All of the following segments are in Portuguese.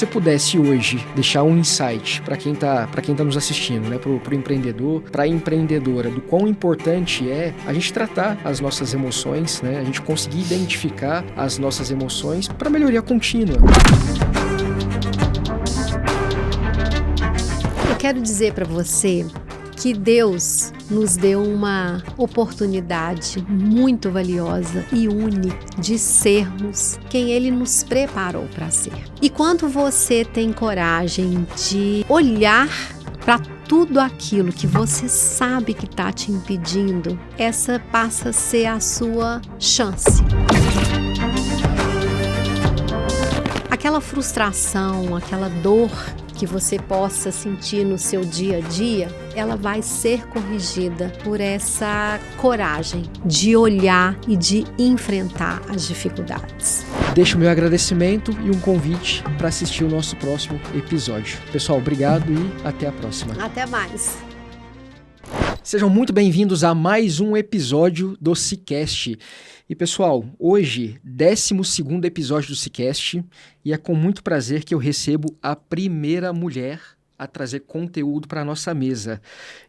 Se você pudesse hoje deixar um insight para quem tá nos assistindo, né, pro empreendedor, para a empreendedora, do quão importante é a gente tratar as nossas emoções, né, a gente conseguir identificar as nossas emoções para melhoria contínua. Eu quero dizer para você que Deus nos deu uma oportunidade muito valiosa e única de sermos quem Ele nos preparou para ser. E quando você tem coragem de olhar para tudo aquilo que você sabe que está te impedindo, essa passa a ser a sua chance. Aquela frustração, aquela dor que você possa sentir no seu dia a dia, ela vai ser corrigida por essa coragem de olhar e de enfrentar as dificuldades. Deixo o meu agradecimento e um convite para assistir o nosso próximo episódio. Pessoal, obrigado e até a próxima. Até mais. Sejam muito bem-vindos a mais um episódio do SciCast. E pessoal, hoje, 12º episódio do SciCast, e é com muito prazer que eu recebo a primeira mulher a trazer conteúdo para a nossa mesa.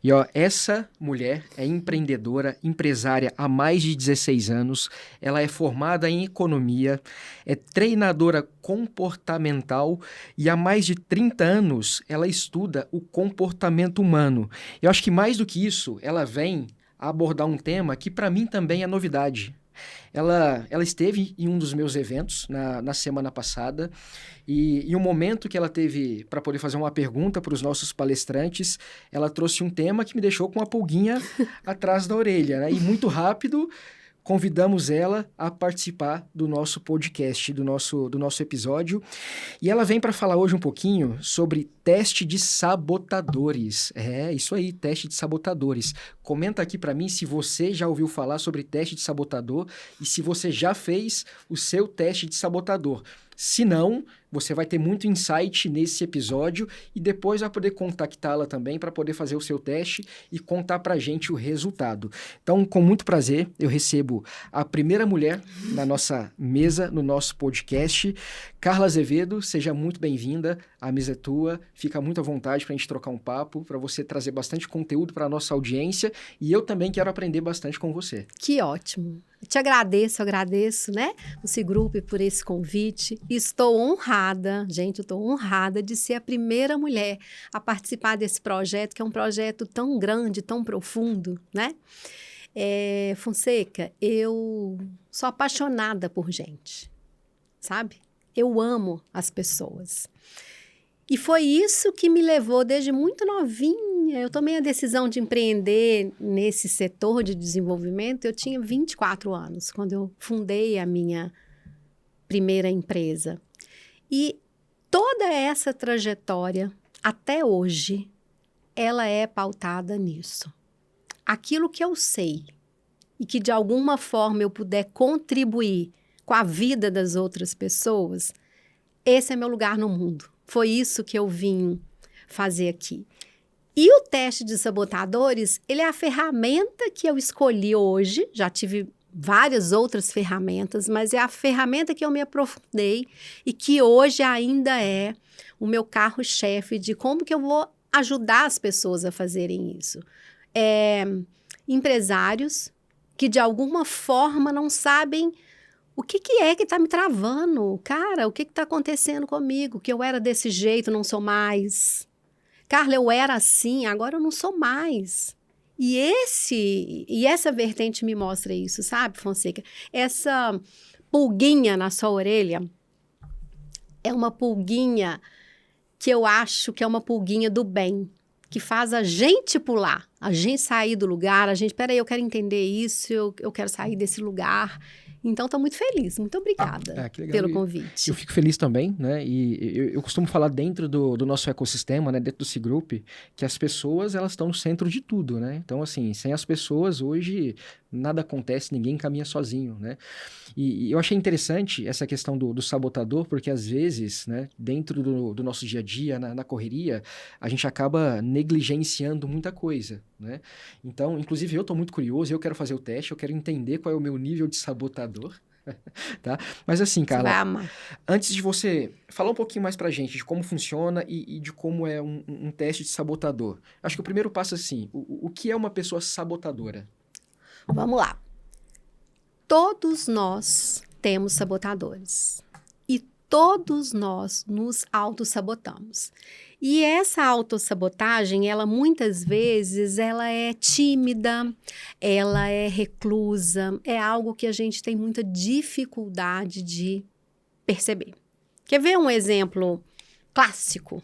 E essa mulher é empreendedora, empresária há mais de 16 anos, ela é formada em economia, é treinadora comportamental e há mais de 30 anos ela estuda o comportamento humano. Eu acho que mais do que isso, ela vem abordar um tema que para mim também é novidade. Ela esteve em um dos meus eventos na semana passada e em um momento que ela teve para poder fazer uma pergunta para os nossos palestrantes, ela trouxe um tema que me deixou com uma pulguinha atrás da orelha, né? E muito rápido convidamos ela a participar do nosso podcast, do nosso episódio. E ela vem para falar hoje um pouquinho sobre teste de sabotadores. É, isso aí, teste de sabotadores. Comenta aqui para mim se você já ouviu falar sobre teste de sabotador e se você já fez o seu teste de sabotador. Se não, você vai ter muito insight nesse episódio e depois vai poder contactá-la também para poder fazer o seu teste e contar para a gente o resultado. Então, com muito prazer, eu recebo a primeira mulher na nossa mesa, no nosso podcast, Carla Azevedo. Seja muito bem-vinda, a mesa é tua, fica muito à vontade para a gente trocar um papo, para você trazer bastante conteúdo para a nossa audiência e eu também quero aprender bastante com você. Que ótimo! Eu te agradeço, né, o Cigrup por esse convite. Estou honrada, gente, eu estou honrada de ser a primeira mulher a participar desse projeto, que é um projeto tão grande, tão profundo, né? Fonseca, eu sou apaixonada por gente, sabe? Eu amo as pessoas. E foi isso que me levou desde muito novinha. Eu tomei a decisão de empreender nesse setor de desenvolvimento. Eu tinha 24 anos, quando eu fundei a minha primeira empresa. E toda essa trajetória, até hoje, ela é pautada nisso. Aquilo que eu sei e que, de alguma forma, eu puder contribuir com a vida das outras pessoas, esse é meu lugar no mundo. Foi isso que eu vim fazer aqui. E o teste de sabotadores, ele é a ferramenta que eu escolhi hoje. Já tive várias outras ferramentas, mas é a ferramenta que eu me aprofundei e que hoje ainda é o meu carro-chefe de como que eu vou ajudar as pessoas a fazerem isso. Empresários que, de alguma forma, não sabem o que é que está me travando? Cara, o que está acontecendo comigo? Que eu era desse jeito, não sou mais. Carla, eu era assim, agora eu não sou mais. E essa vertente me mostra isso, sabe, Fonseca? Essa pulguinha na sua orelha é uma pulguinha que eu acho que é uma pulguinha do bem, que faz a gente pular, a gente sair do lugar, peraí, eu quero entender isso, eu quero sair desse lugar. Então, estou muito feliz. Muito obrigada pelo convite. Eu fico feliz também, né? E eu costumo falar dentro do nosso ecossistema, né? Dentro do Cigrup, que as pessoas, elas estão no centro de tudo, né? Então, assim, sem as pessoas, hoje, nada acontece, ninguém caminha sozinho, né? E eu achei interessante essa questão do sabotador, porque às vezes, né, dentro do nosso dia a dia, na correria, a gente acaba negligenciando muita coisa, né? Então, inclusive, eu estou muito curioso, eu quero fazer o teste, eu quero entender qual é o meu nível de sabotador, Tá? Mas assim, Você vai Carla, amar. antes de você falar um pouquinho mais pra gente de como funciona e de como é um teste de sabotador. Acho que o primeiro passo é assim, o que é uma pessoa sabotadora? Vamos lá. Todos nós temos sabotadores. E todos nós nos autossabotamos. E essa autossabotagem, ela muitas vezes, ela é tímida, ela é reclusa, é algo que a gente tem muita dificuldade de perceber. Quer ver um exemplo clássico?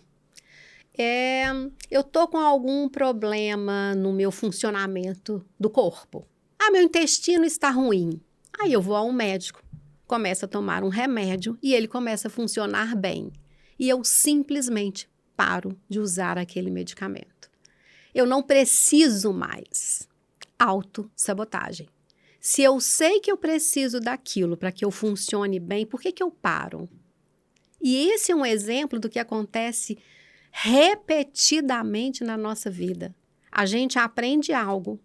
Eu tô com algum problema no meu funcionamento do corpo. Ah, meu intestino está ruim. Aí eu vou a um médico, começo a tomar um remédio e ele começa a funcionar bem. E eu simplesmente paro de usar aquele medicamento. Eu não preciso mais. Autossabotagem. Se eu sei que eu preciso daquilo para que eu funcione bem, por que eu paro? E esse é um exemplo do que acontece repetidamente na nossa vida. A gente aprende algo,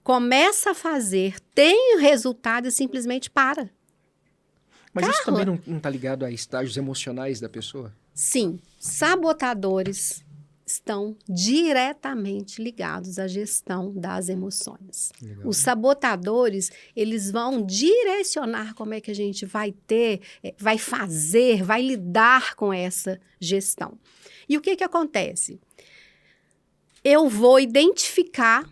começa a fazer, tem o resultado e simplesmente para. Mas isso também Carla? não tá ligado a estágios emocionais da pessoa? Sim, sabotadores estão diretamente ligados à gestão das emoções. Legal. Os sabotadores, eles vão direcionar como é que a gente vai ter, vai fazer, vai lidar com essa gestão. E o que acontece? Eu vou identificar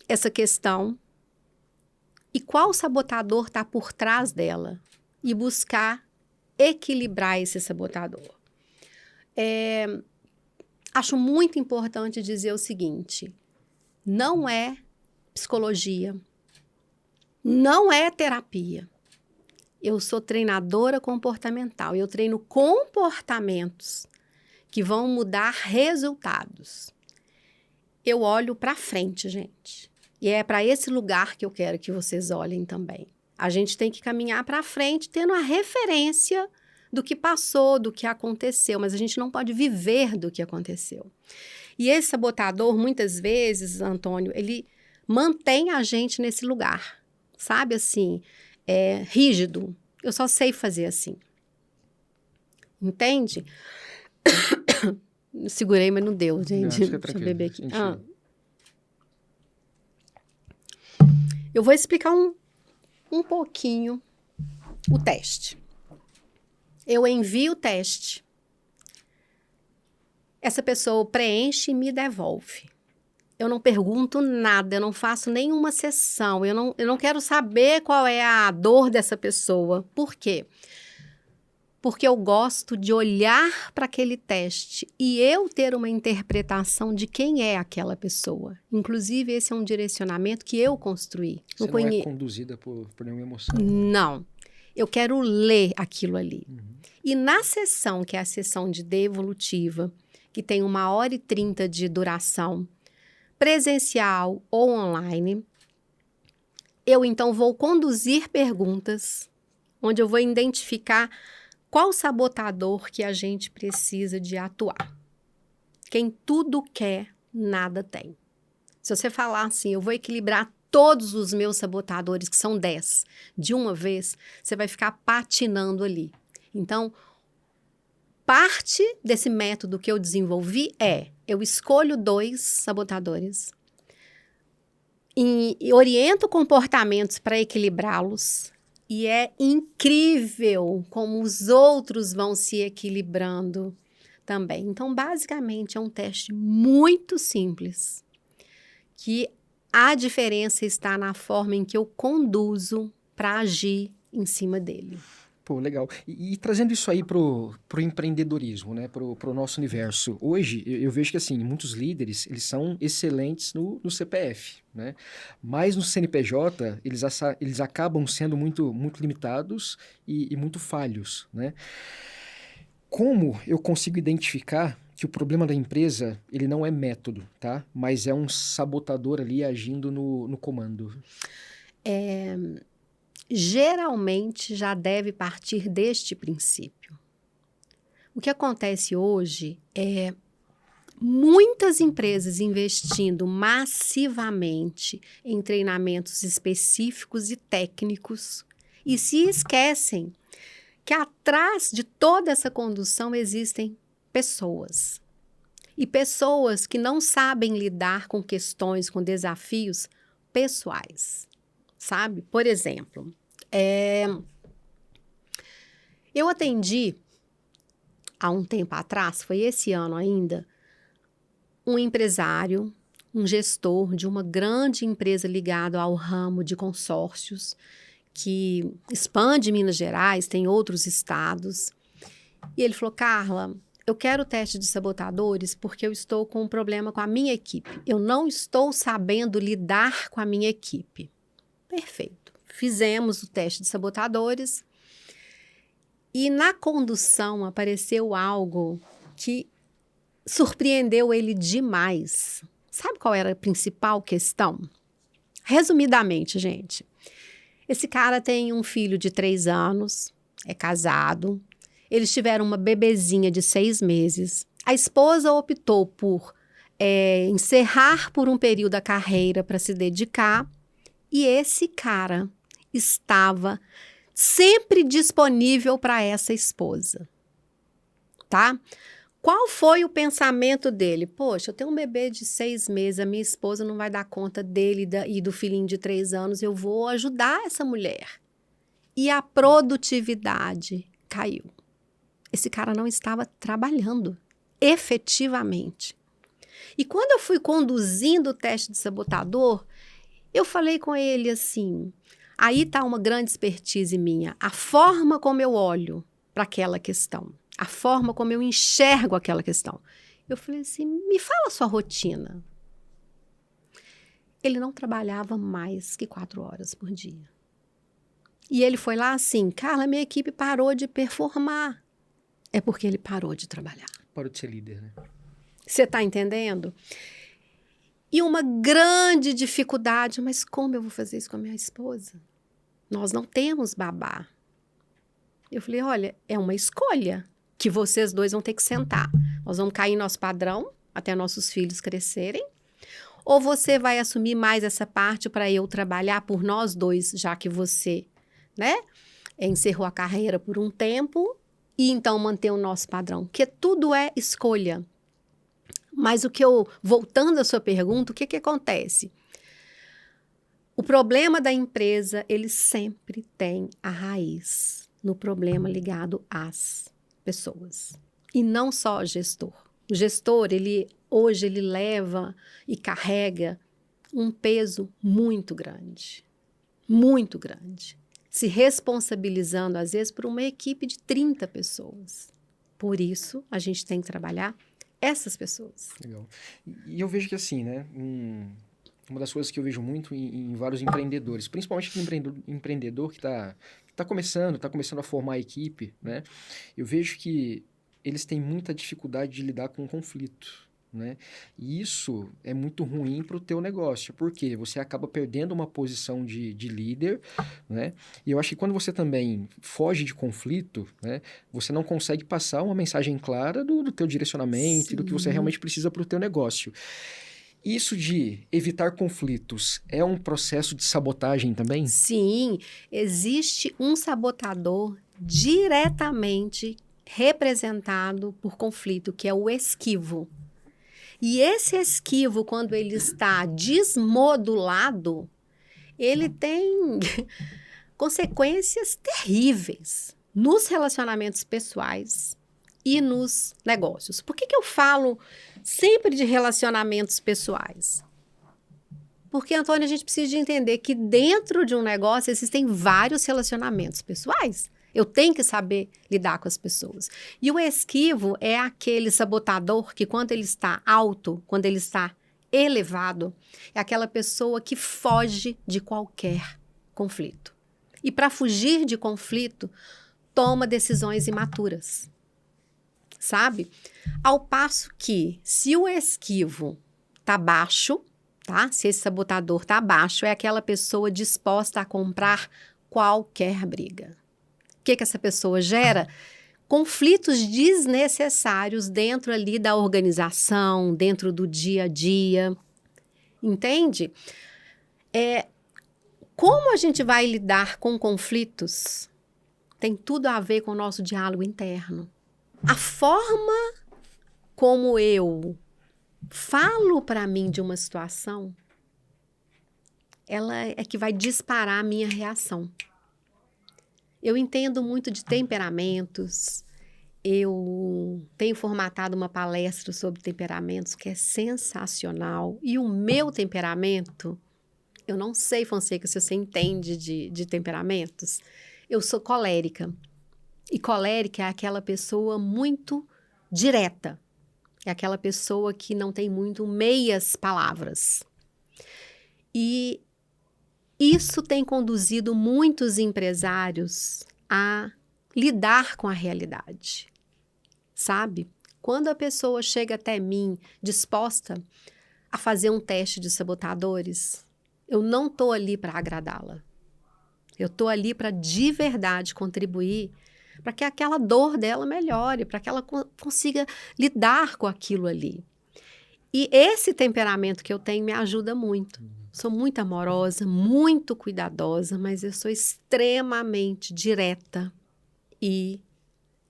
essa questão e qual sabotador está por trás dela e buscar equilibrar esse sabotador. Acho muito importante dizer o seguinte: não é psicologia, não é terapia. Eu sou treinadora comportamental, eu treino comportamentos que vão mudar resultados. Eu olho para frente, gente. E é para esse lugar que eu quero que vocês olhem também. A gente tem que caminhar para frente tendo a referência do que passou, do que aconteceu, mas a gente não pode viver do que aconteceu. E esse sabotador, muitas vezes, Antônio, ele mantém a gente nesse lugar, sabe, assim, rígido. Eu só sei fazer assim. Entende? Segurei, mas não deu, gente. Não, fica Deixa eu tranquilo. beber aqui. Eu vou explicar um pouquinho o teste. Eu envio o teste. Essa pessoa preenche e me devolve. Eu não pergunto nada, eu não faço nenhuma sessão, eu não quero saber qual é a dor dessa pessoa. Por quê? Porque eu gosto de olhar para aquele teste e eu ter uma interpretação de quem é aquela pessoa. Inclusive, esse é um direcionamento que eu construí. Você não é conduzida por nenhuma emoção. Não. Eu quero ler aquilo ali. E na sessão, que é a sessão de devolutiva, que tem 1h30 de duração, presencial ou online, eu então vou conduzir perguntas, onde eu vou identificar qual sabotador que a gente precisa de atuar. Quem tudo quer, nada tem. Se você falar assim, eu vou equilibrar todos os meus sabotadores, que são 10, de uma vez, você vai ficar patinando ali. Então, parte desse método que eu desenvolvi eu escolho 2 sabotadores e oriento comportamentos para equilibrá-los. E é incrível como os outros vão se equilibrando também. Então, basicamente, é um teste muito simples, que a diferença está na forma em que eu conduzo para agir em cima dele. Pô, legal. E trazendo isso aí pro empreendedorismo, né? Pro nosso universo. Hoje, eu vejo que, assim, muitos líderes, eles são excelentes no CPF, né? Mas no CNPJ, eles acabam sendo muito limitados e muito falhos, né? Como eu consigo identificar que o problema da empresa, ele não é método, tá? Mas é um sabotador ali agindo no comando. Geralmente já deve partir deste princípio. O que acontece hoje é muitas empresas investindo massivamente em treinamentos específicos e técnicos e se esquecem que atrás de toda essa condução existem pessoas. E pessoas que não sabem lidar com questões, com desafios pessoais, sabe? Por exemplo, eu atendi, há um tempo atrás, foi esse ano ainda, um empresário, um gestor de uma grande empresa ligada ao ramo de consórcios, que expande Minas Gerais, tem outros estados. E ele falou, Carla, eu quero o teste de sabotadores porque eu estou com um problema com a minha equipe. Eu não estou sabendo lidar com a minha equipe. Perfeito. Fizemos o teste de sabotadores e na condução apareceu algo que surpreendeu ele demais. Sabe qual era a principal questão? Resumidamente, gente, esse cara tem um filho de 3 anos, é casado, eles tiveram uma bebezinha de 6 meses. A esposa optou por encerrar por um período a carreira para se dedicar e esse cara estava sempre disponível para essa esposa, tá? Qual foi o pensamento dele? Poxa, eu tenho um bebê de 6 meses, a minha esposa não vai dar conta dele e do filhinho de 3 anos, eu vou ajudar essa mulher. E a produtividade caiu. Esse cara não estava trabalhando efetivamente. E quando eu fui conduzindo o teste de sabotador, eu falei com ele assim, aí está uma grande expertise minha, a forma como eu olho para aquela questão. A forma como eu enxergo aquela questão. Eu falei assim, me fala a sua rotina. Ele não trabalhava mais que 4 horas por dia. E ele foi lá assim, Carla, minha equipe parou de performar. É porque ele parou de trabalhar. Parou de ser líder, né? Você está entendendo? E uma grande dificuldade, mas como eu vou fazer isso com a minha esposa? Nós não temos babá. Eu falei, olha, é uma escolha que vocês dois vão ter que sentar. Nós vamos cair em nosso padrão até nossos filhos crescerem. Ou você vai assumir mais essa parte para eu trabalhar por nós dois, já que você, né, encerrou a carreira por um tempo e então manter o nosso padrão. Porque tudo é escolha. Mas voltando à sua pergunta, o que acontece? O problema da empresa, ele sempre tem a raiz no problema ligado às pessoas. E não só o gestor. O gestor, hoje, ele leva e carrega um peso muito grande. Muito grande. Se responsabilizando, às vezes, por uma equipe de 30 pessoas. Por isso, a gente tem que trabalhar essas pessoas. Legal. E eu vejo que assim, né? Uma das coisas que eu vejo muito em vários empreendedores, principalmente aquele empreendedor que está começando a formar a equipe, né? Eu vejo que eles têm muita dificuldade de lidar com o conflito, né? E isso é muito ruim para o teu negócio, porque você acaba perdendo uma posição de líder, né? E eu acho que quando você também foge de conflito, né? Você não consegue passar uma mensagem clara do teu direcionamento. Sim. E do que você realmente precisa para o teu negócio. Isso de evitar conflitos é um processo de sabotagem também? Sim, existe um sabotador diretamente representado por conflito, que é o esquivo. E esse esquivo, quando ele está desmodulado, ele tem consequências terríveis nos relacionamentos pessoais e nos negócios. Por que eu falo sempre de relacionamentos pessoais? Porque, Antônio, a gente precisa de entender que dentro de um negócio existem vários relacionamentos pessoais. Eu tenho que saber lidar com as pessoas. E o esquivo é aquele sabotador que, quando ele está alto, quando ele está elevado, é aquela pessoa que foge de qualquer conflito. E para fugir de conflito, toma decisões imaturas. Sabe? Ao passo que, se o esquivo está baixo, tá? Se esse sabotador está baixo, é aquela pessoa disposta a comprar qualquer briga. O que essa pessoa gera? Conflitos desnecessários dentro ali da organização, dentro do dia a dia. Entende? Como a gente vai lidar com conflitos tem tudo a ver com o nosso diálogo interno. A forma como eu falo para mim de uma situação, ela é que vai disparar a minha reação. Eu entendo muito de temperamentos. Eu tenho formatado uma palestra sobre temperamentos que é sensacional. E o meu temperamento, eu não sei, Fonseca, se você entende de temperamentos. Eu sou colérica. E colérica é aquela pessoa muito direta. É aquela pessoa que não tem muito meias palavras. E isso tem conduzido muitos empresários a lidar com a realidade, sabe? Quando a pessoa chega até mim disposta a fazer um teste de sabotadores, eu não estou ali para agradá-la. Eu estou ali para de verdade contribuir para que aquela dor dela melhore, para que ela consiga lidar com aquilo ali. E esse temperamento que eu tenho me ajuda muito. Sou muito amorosa, muito cuidadosa, mas eu sou extremamente direta e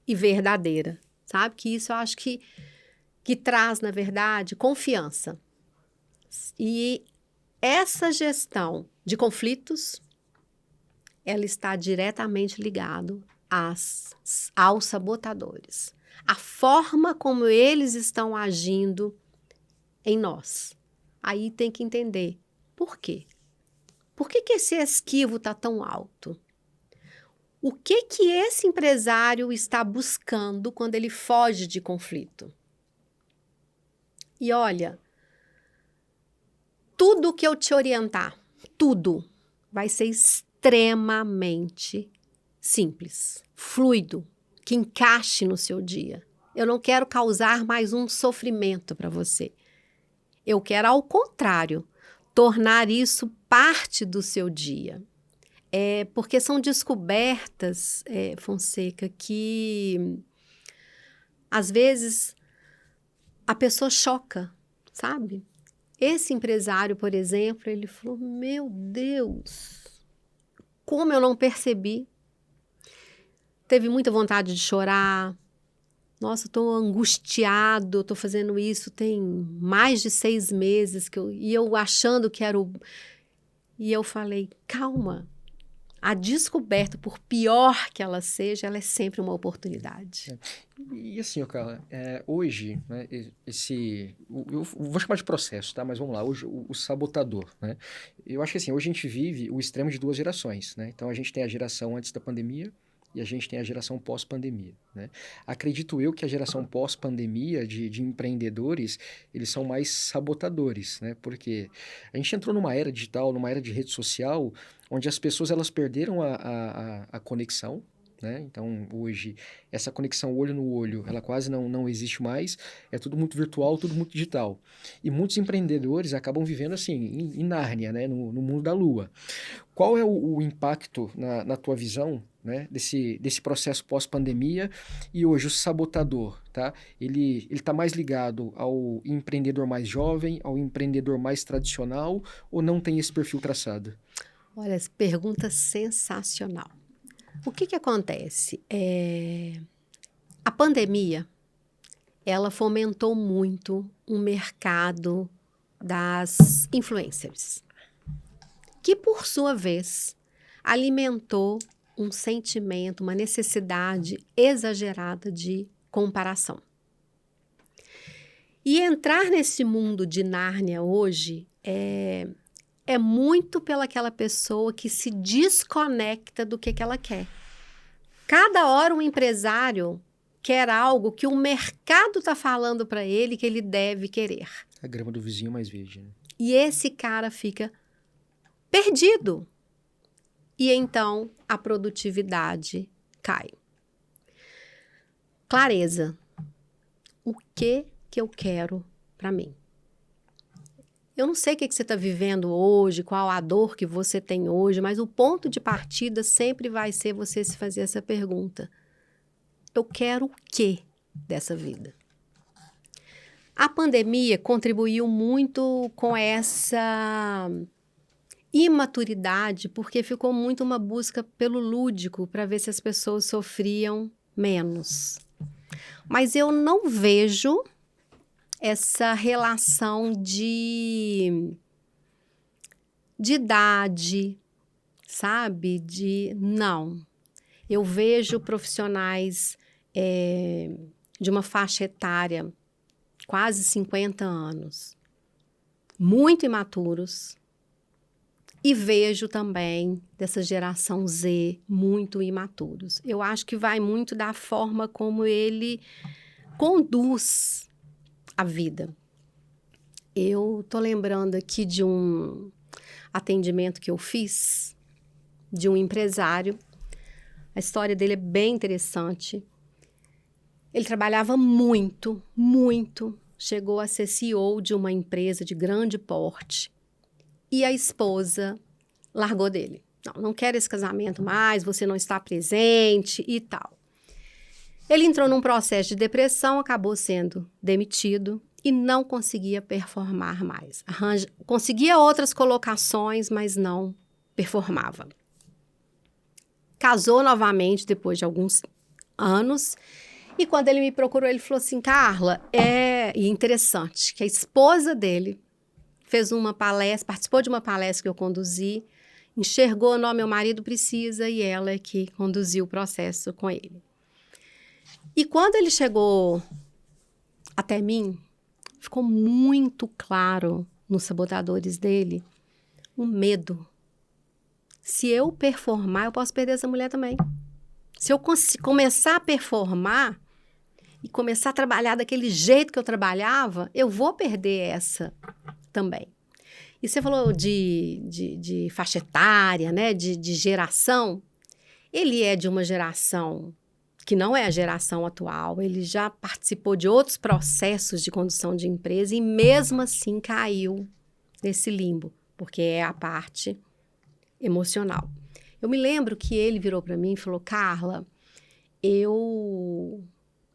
verdadeira, sabe? Que isso eu acho que traz, na verdade, confiança. E essa gestão de conflitos, ela está diretamente ligada aos sabotadores. A forma como eles estão agindo em nós. Aí tem que entender por quê. Por que esse esquivo está tão alto? O que esse empresário está buscando quando ele foge de conflito? E olha, tudo que eu te orientar, tudo, vai ser extremamente simples, fluido, que encaixe no seu dia. Eu não quero causar mais um sofrimento para você. Eu quero, ao contrário, tornar isso parte do seu dia. Porque são descobertas, Fonseca, que às vezes a pessoa choca, sabe? Esse empresário, por exemplo, ele falou, meu Deus, como eu não percebi. Teve muita vontade de chorar. Nossa, estou angustiado, estou fazendo isso tem mais de 6 meses e eu achando que era o... E eu falei, calma, a descoberta, por pior que ela seja, ela é sempre uma oportunidade. E assim, Carla, hoje, né, eu vou chamar de processo, tá? Mas vamos lá, hoje o sabotador, né? Eu acho que assim, hoje a gente vive o extremo de 2 gerações, né? Então a gente tem a geração antes da pandemia, e a gente tem a geração pós-pandemia, né? Acredito eu que a geração pós-pandemia de empreendedores, eles são mais sabotadores, né? Porque a gente entrou numa era digital, numa era de rede social, onde as pessoas elas perderam a conexão, né? Então, hoje, essa conexão olho no olho, ela quase não existe mais, é tudo muito virtual, tudo muito digital. E muitos empreendedores acabam vivendo assim, em Nárnia, né? No mundo da lua. Qual é o impacto, na tua visão, né, desse processo pós-pandemia e hoje o sabotador, tá? Ele está mais ligado ao empreendedor mais jovem, ao empreendedor mais tradicional ou não tem esse perfil traçado? Olha, pergunta sensacional. O que acontece? A pandemia, ela fomentou muito o mercado das influencers, que, por sua vez, alimentou um sentimento, uma necessidade exagerada de comparação. E entrar nesse mundo de Nárnia hoje é muito pelaquela pessoa que se desconecta do que ela quer. Cada hora um empresário quer algo que o mercado está falando para ele que ele deve querer. A grama do vizinho mais verde, né? E esse cara fica perdido. E então a produtividade cai. Clareza. O que eu quero para mim? Eu não sei o que você está vivendo hoje, qual a dor que você tem hoje, mas o ponto de partida sempre vai ser você se fazer essa pergunta. Eu quero o quê dessa vida? A pandemia contribuiu muito com essa imaturidade, porque ficou muito uma busca pelo lúdico, para ver se as pessoas sofriam menos. Mas eu não vejo essa relação de idade, sabe? Não. Eu vejo profissionais de uma faixa etária, quase 50 anos, muito imaturos, e vejo também dessa geração Z muito imaturos. Eu acho que vai muito da forma como ele conduz a vida. Eu tô lembrando aqui de um atendimento que eu fiz de um empresário. A história dele é bem interessante. Ele trabalhava muito, muito. Chegou a ser CEO de uma empresa de grande porte. E a esposa largou dele. Não quero esse casamento mais, você não está presente e tal. Ele entrou num processo de depressão, acabou sendo demitido e não conseguia performar mais. Conseguia outras colocações, mas não performava. Casou novamente depois de alguns anos. E quando ele me procurou, ele falou assim, Carla, e interessante que a esposa dele fez uma palestra, participou de uma palestra que eu conduzi, enxergou, não, meu marido precisa, e ela é que conduziu o processo com ele. E quando ele chegou até mim, ficou muito claro nos sabotadores dele o medo. Se eu performar, eu posso perder essa mulher também. Se eu começar a performar e começar a trabalhar daquele jeito que eu trabalhava, eu vou perder essa também. E você falou de faixa etária, né? De geração. Ele é de uma geração que não é a geração atual. Ele já participou de outros processos de condução de empresa e mesmo assim caiu nesse limbo, porque é a parte emocional. Eu me lembro que ele virou para mim e falou, Carla, eu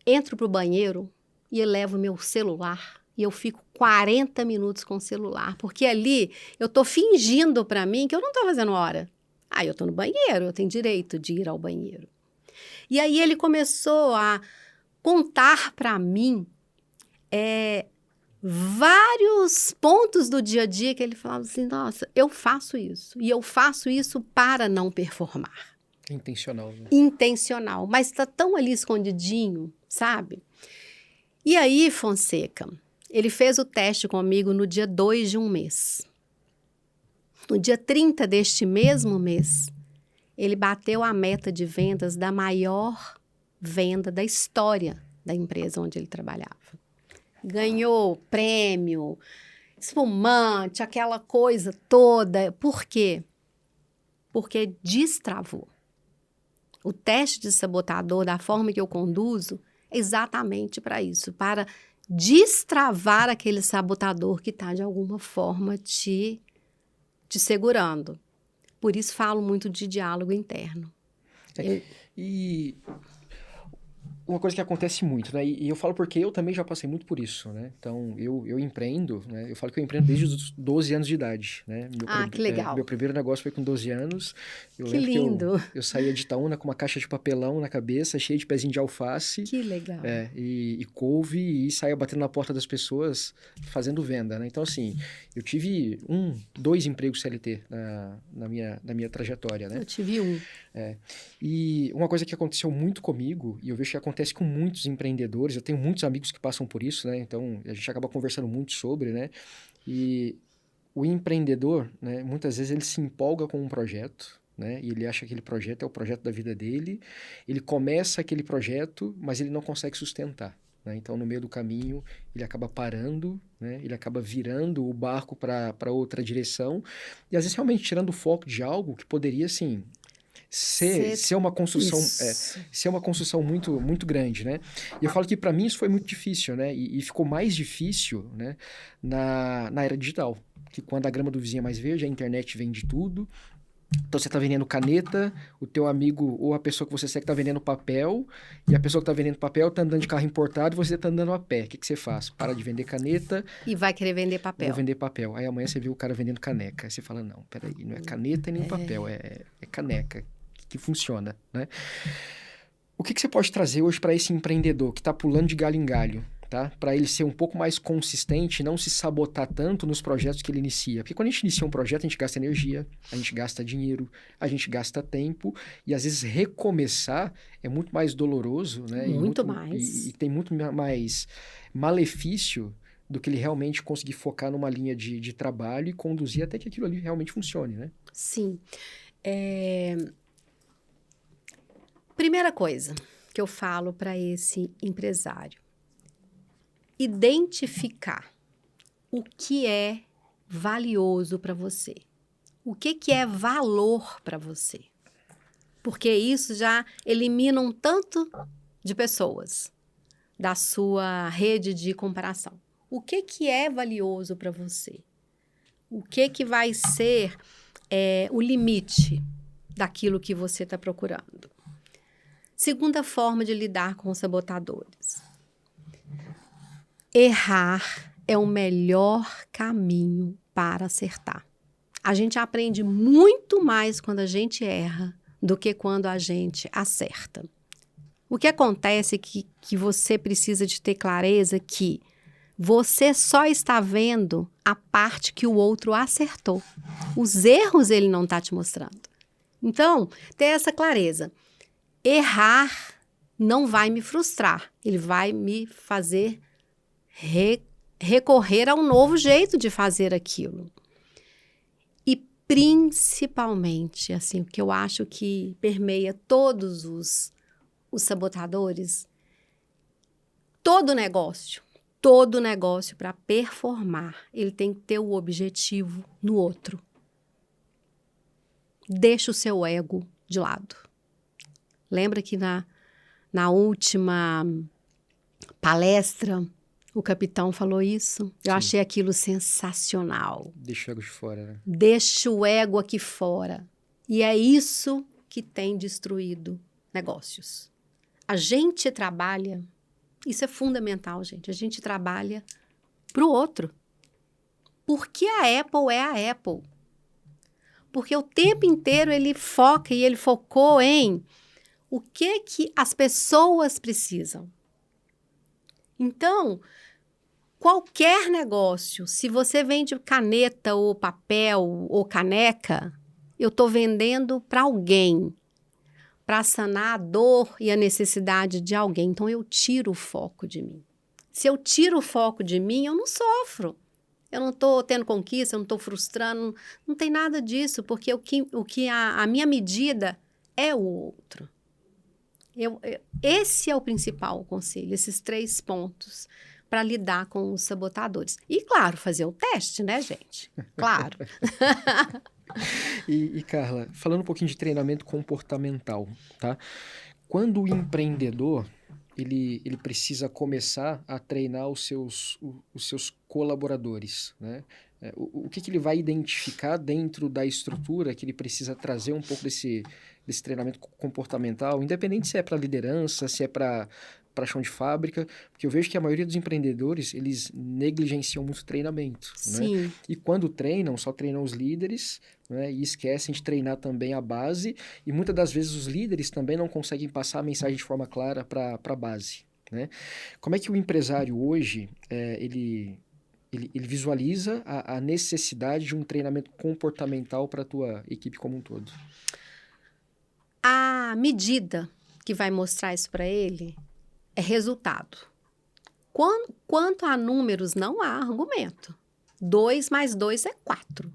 entro pro banheiro e eu levo meu celular e eu fico 40 minutos com o celular, porque ali eu tô fingindo para mim que eu não tô fazendo hora. Eu tô no banheiro, eu tenho direito de ir ao banheiro. E aí ele começou a contar para mim vários pontos do dia a dia que ele falava assim, nossa, eu faço isso. E eu faço isso para não performar. Intencional. Né? Intencional, mas está tão ali escondidinho, sabe? E aí, Fonseca, ele fez o teste comigo no dia 2 de um mês. No dia 30 deste mesmo mês, ele bateu a meta de vendas da maior venda da história da empresa onde ele trabalhava. Ganhou prêmio, espumante, aquela coisa toda. Por quê? Porque destravou. O teste de sabotador, da forma que eu conduzo, é exatamente para isso, para destravar aquele sabotador que está, de alguma forma, te segurando. Por isso falo muito de diálogo interno. E uma coisa que acontece muito, né? E eu falo porque eu também já passei muito por isso, né? Então, eu empreendo, né? Eu falo que eu empreendo desde os 12 anos de idade, né? Que legal. Meu primeiro negócio foi com 12 anos. Eu que lembro lindo. Que eu saía de Itaúna com uma caixa de papelão na cabeça, cheia de pezinho de alface. Que legal. E couve, e saía batendo na porta das pessoas, fazendo venda, né? Então, assim, eu tive 2 empregos CLT na minha trajetória, né? Eu tive 1. E uma coisa que aconteceu muito comigo, e eu vejo que acontece com muitos empreendedores, eu tenho muitos amigos que passam por isso, né? Então, a gente acaba conversando muito sobre, né? E o empreendedor, né? Muitas vezes ele se empolga com um projeto, né? E ele acha que aquele projeto é o projeto da vida dele. Ele começa aquele projeto, mas ele não consegue sustentar, né? Então, no meio do caminho, ele acaba parando, né? Ele acaba virando o barco para outra direção. E, às vezes, realmente tirando o foco de algo que poderia, assim... Ser uma construção, ser uma construção muito, muito grande, né? E eu falo que para mim isso foi muito difícil, né? E ficou mais difícil, né? Na era digital, que quando a grama do vizinho é mais verde, a internet vende tudo, Então, você está vendendo caneta, o teu amigo ou a pessoa que você segue está vendendo papel, e a pessoa que está vendendo papel está andando de carro importado e você está andando a pé. O que você faz? Para de vender caneta, E vai querer vender vou papel. vender papel. Aí amanhã você vê o cara vendendo caneca. Aí você fala, não, peraí, não é caneta e nem papel, é caneca que funciona, né? O que você pode trazer hoje para esse empreendedor que está pulando de galho em galho? Tá? Para ele ser um pouco mais consistente e não se sabotar tanto nos projetos que ele inicia. Porque quando a gente inicia um projeto, a gente gasta energia, a gente gasta dinheiro, a gente gasta tempo, e às vezes recomeçar é muito mais doloroso, né? Muito mais. E tem muito mais malefício do que ele realmente conseguir focar numa linha de trabalho e conduzir até que aquilo ali realmente funcione, né? Sim. Primeira coisa que eu falo para esse empresário: identificar o que é valioso para você. O que é valor para você. Porque isso já elimina um tanto de pessoas da sua rede de comparação. O que é valioso para você? O que vai ser o limite daquilo que você está procurando? Segunda forma de lidar com os sabotadores: errar é o melhor caminho para acertar. A gente aprende muito mais quando a gente erra do que quando a gente acerta. O que acontece é que você precisa de ter clareza que você só está vendo a parte que o outro acertou. Os erros ele não está te mostrando. Então, ter essa clareza. Errar não vai me frustrar. Ele vai me fazer recorrer a um novo jeito de fazer aquilo. E principalmente, assim, o que eu acho que permeia todos os sabotadores, todo negócio para performar, ele tem que ter o objetivo no outro. Deixa o seu ego de lado. Lembra que na última palestra o capitão falou isso? Eu achei aquilo sensacional. Deixa o ego de fora, né? Deixa o ego aqui fora. E é isso que tem destruído negócios. A gente trabalha, isso é fundamental, gente, a gente trabalha para o outro. Porque a Apple é a Apple. Porque o tempo inteiro ele foca e ele focou em o que as pessoas precisam. Então, qualquer negócio, se você vende caneta ou papel ou caneca, eu estou vendendo para alguém, para sanar a dor e a necessidade de alguém. Então, eu tiro o foco de mim. Se eu tiro o foco de mim, eu não sofro. Eu não estou tendo conquista, eu não estou frustrando, não tem nada disso, porque a minha medida é o outro. Esse é o principal conselho, esses 3 pontos para lidar com os sabotadores. E, claro, fazer o teste, né, gente? Claro. E, Carla, falando um pouquinho de treinamento comportamental, tá? Quando o empreendedor, ele precisa começar a treinar os seus colaboradores, né? O que ele vai identificar dentro da estrutura que ele precisa trazer um pouco desse treinamento comportamental, independente se é para liderança, se é para chão de fábrica, porque eu vejo que a maioria dos empreendedores, eles negligenciam muito treinamento, Sim. né? E quando treinam, só treinam os líderes, né? E esquecem de treinar também a base, e muitas das vezes os líderes também não conseguem passar a mensagem de forma clara para a base, né? Como é que o empresário hoje, ele visualiza a necessidade de um treinamento comportamental para a tua equipe como um todo? A medida que vai mostrar isso para ele é resultado. Quanto a números, não há argumento. 2 mais 2 é 4.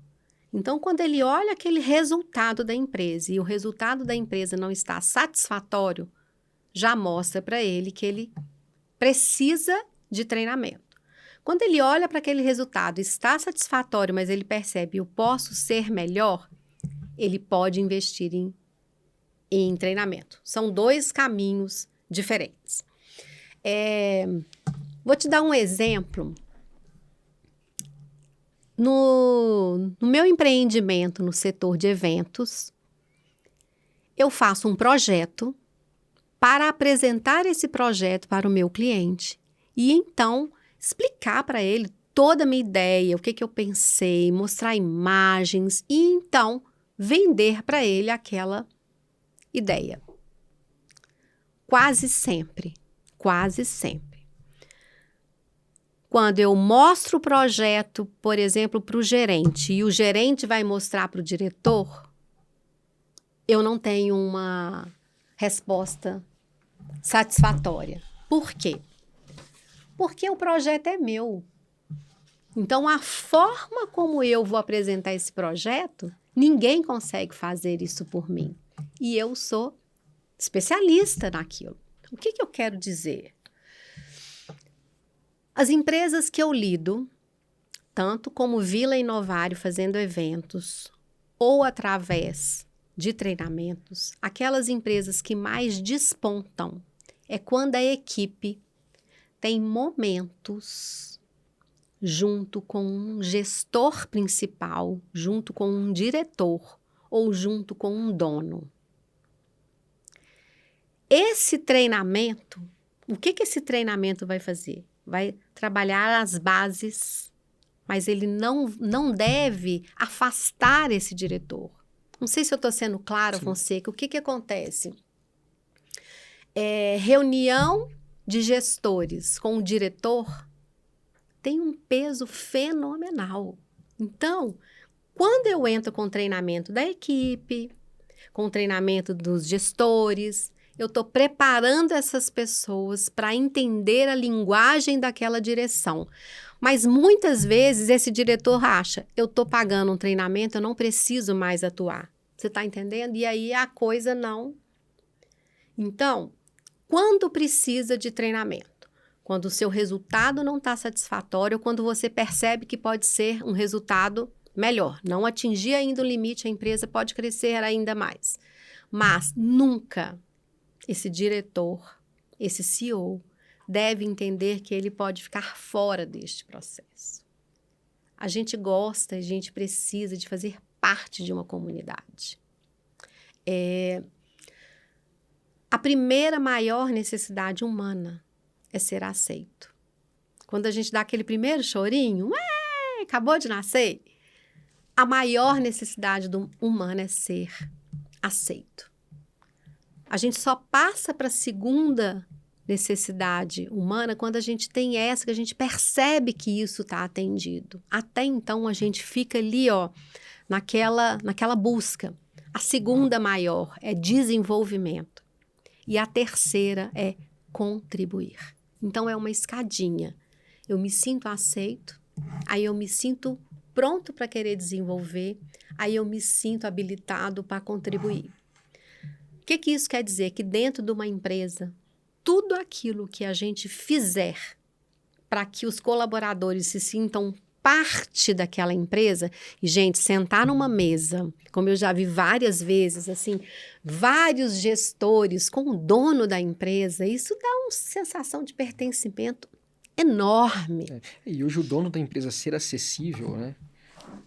Então, quando ele olha aquele resultado da empresa e o resultado da empresa não está satisfatório, já mostra para ele que ele precisa de treinamento. Quando ele olha para aquele resultado e está satisfatório, mas ele percebe, eu posso ser melhor, ele pode investir em treinamento. São 2 caminhos diferentes. Vou te dar um exemplo No meu empreendimento no setor de eventos, eu faço um projeto para apresentar esse projeto para o meu cliente e então explicar para ele toda a minha ideia, o que que eu pensei, mostrar imagens e então vender para ele aquela ideia. Quase sempre. Quando eu mostro o projeto, por exemplo, para o gerente e o gerente vai mostrar para o diretor, eu não tenho uma resposta satisfatória. Por quê? Porque o projeto é meu. Então, a forma como eu vou apresentar esse projeto, ninguém consegue fazer isso por mim. E eu sou especialista naquilo. O que eu quero dizer? As empresas que eu lido, tanto como Vila Inovário fazendo eventos, ou através de treinamentos, aquelas empresas que mais despontam é quando a equipe tem momentos junto com um gestor principal, junto com um diretor ou junto com um dono. Esse treinamento, o que esse treinamento vai fazer? Vai trabalhar as bases, mas ele não deve afastar esse diretor. Não sei se eu estou sendo clara, Fonseca. O que acontece? Reunião de gestores com o diretor tem um peso fenomenal. Então, quando eu entro com o treinamento da equipe, com o treinamento dos gestores, eu estou preparando essas pessoas para entender a linguagem daquela direção. Mas muitas vezes esse diretor acha, eu estou pagando um treinamento, eu não preciso mais atuar. Você está entendendo? E aí a coisa não... Então, quando precisa de treinamento? Quando o seu resultado não está satisfatório, ou quando você percebe que pode ser um resultado melhor. Não atingir ainda o limite, a empresa pode crescer ainda mais. Mas nunca esse diretor, esse CEO, deve entender que ele pode ficar fora deste processo. A gente gosta, a gente precisa de fazer parte de uma comunidade. A primeira maior necessidade humana é ser aceito. Quando a gente dá aquele primeiro chorinho, acabou de nascer, a maior necessidade humana é ser aceito. A gente só passa para a segunda necessidade humana quando a gente tem essa, que a gente percebe que isso está atendido. Até então, a gente fica ali, naquela busca. A segunda maior é desenvolvimento. E a terceira é contribuir. Então, é uma escadinha. Eu me sinto aceito, aí eu me sinto pronto para querer desenvolver, aí eu me sinto habilitado para contribuir. O que isso quer dizer? Que dentro de uma empresa, tudo aquilo que a gente fizer para que os colaboradores se sintam parte daquela empresa, e, gente, sentar numa mesa, como eu já vi várias vezes, assim, vários gestores com o dono da empresa, isso dá uma sensação de pertencimento enorme. E hoje o dono da empresa ser acessível, né,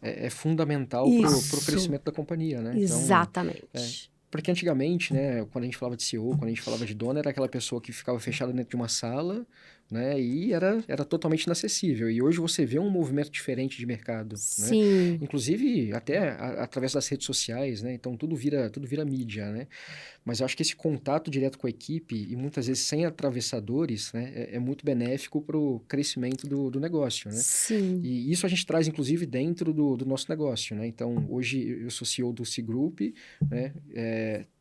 é fundamental para o crescimento da companhia, né? Exatamente. Então, porque antigamente, né, quando a gente falava de CEO, quando a gente falava de dono, era aquela pessoa que ficava fechada dentro de uma sala, né, e era totalmente inacessível. E hoje você vê um movimento diferente de mercado, Sim. né? Inclusive até através das redes sociais, né? Então tudo vira mídia, né? Mas eu acho que esse contato direto com a equipe, e muitas vezes sem atravessadores, né, é muito benéfico para o crescimento do negócio, né? Sim. E isso a gente traz, inclusive, dentro do nosso negócio, né? Então, hoje eu sou CEO do C-Group, né?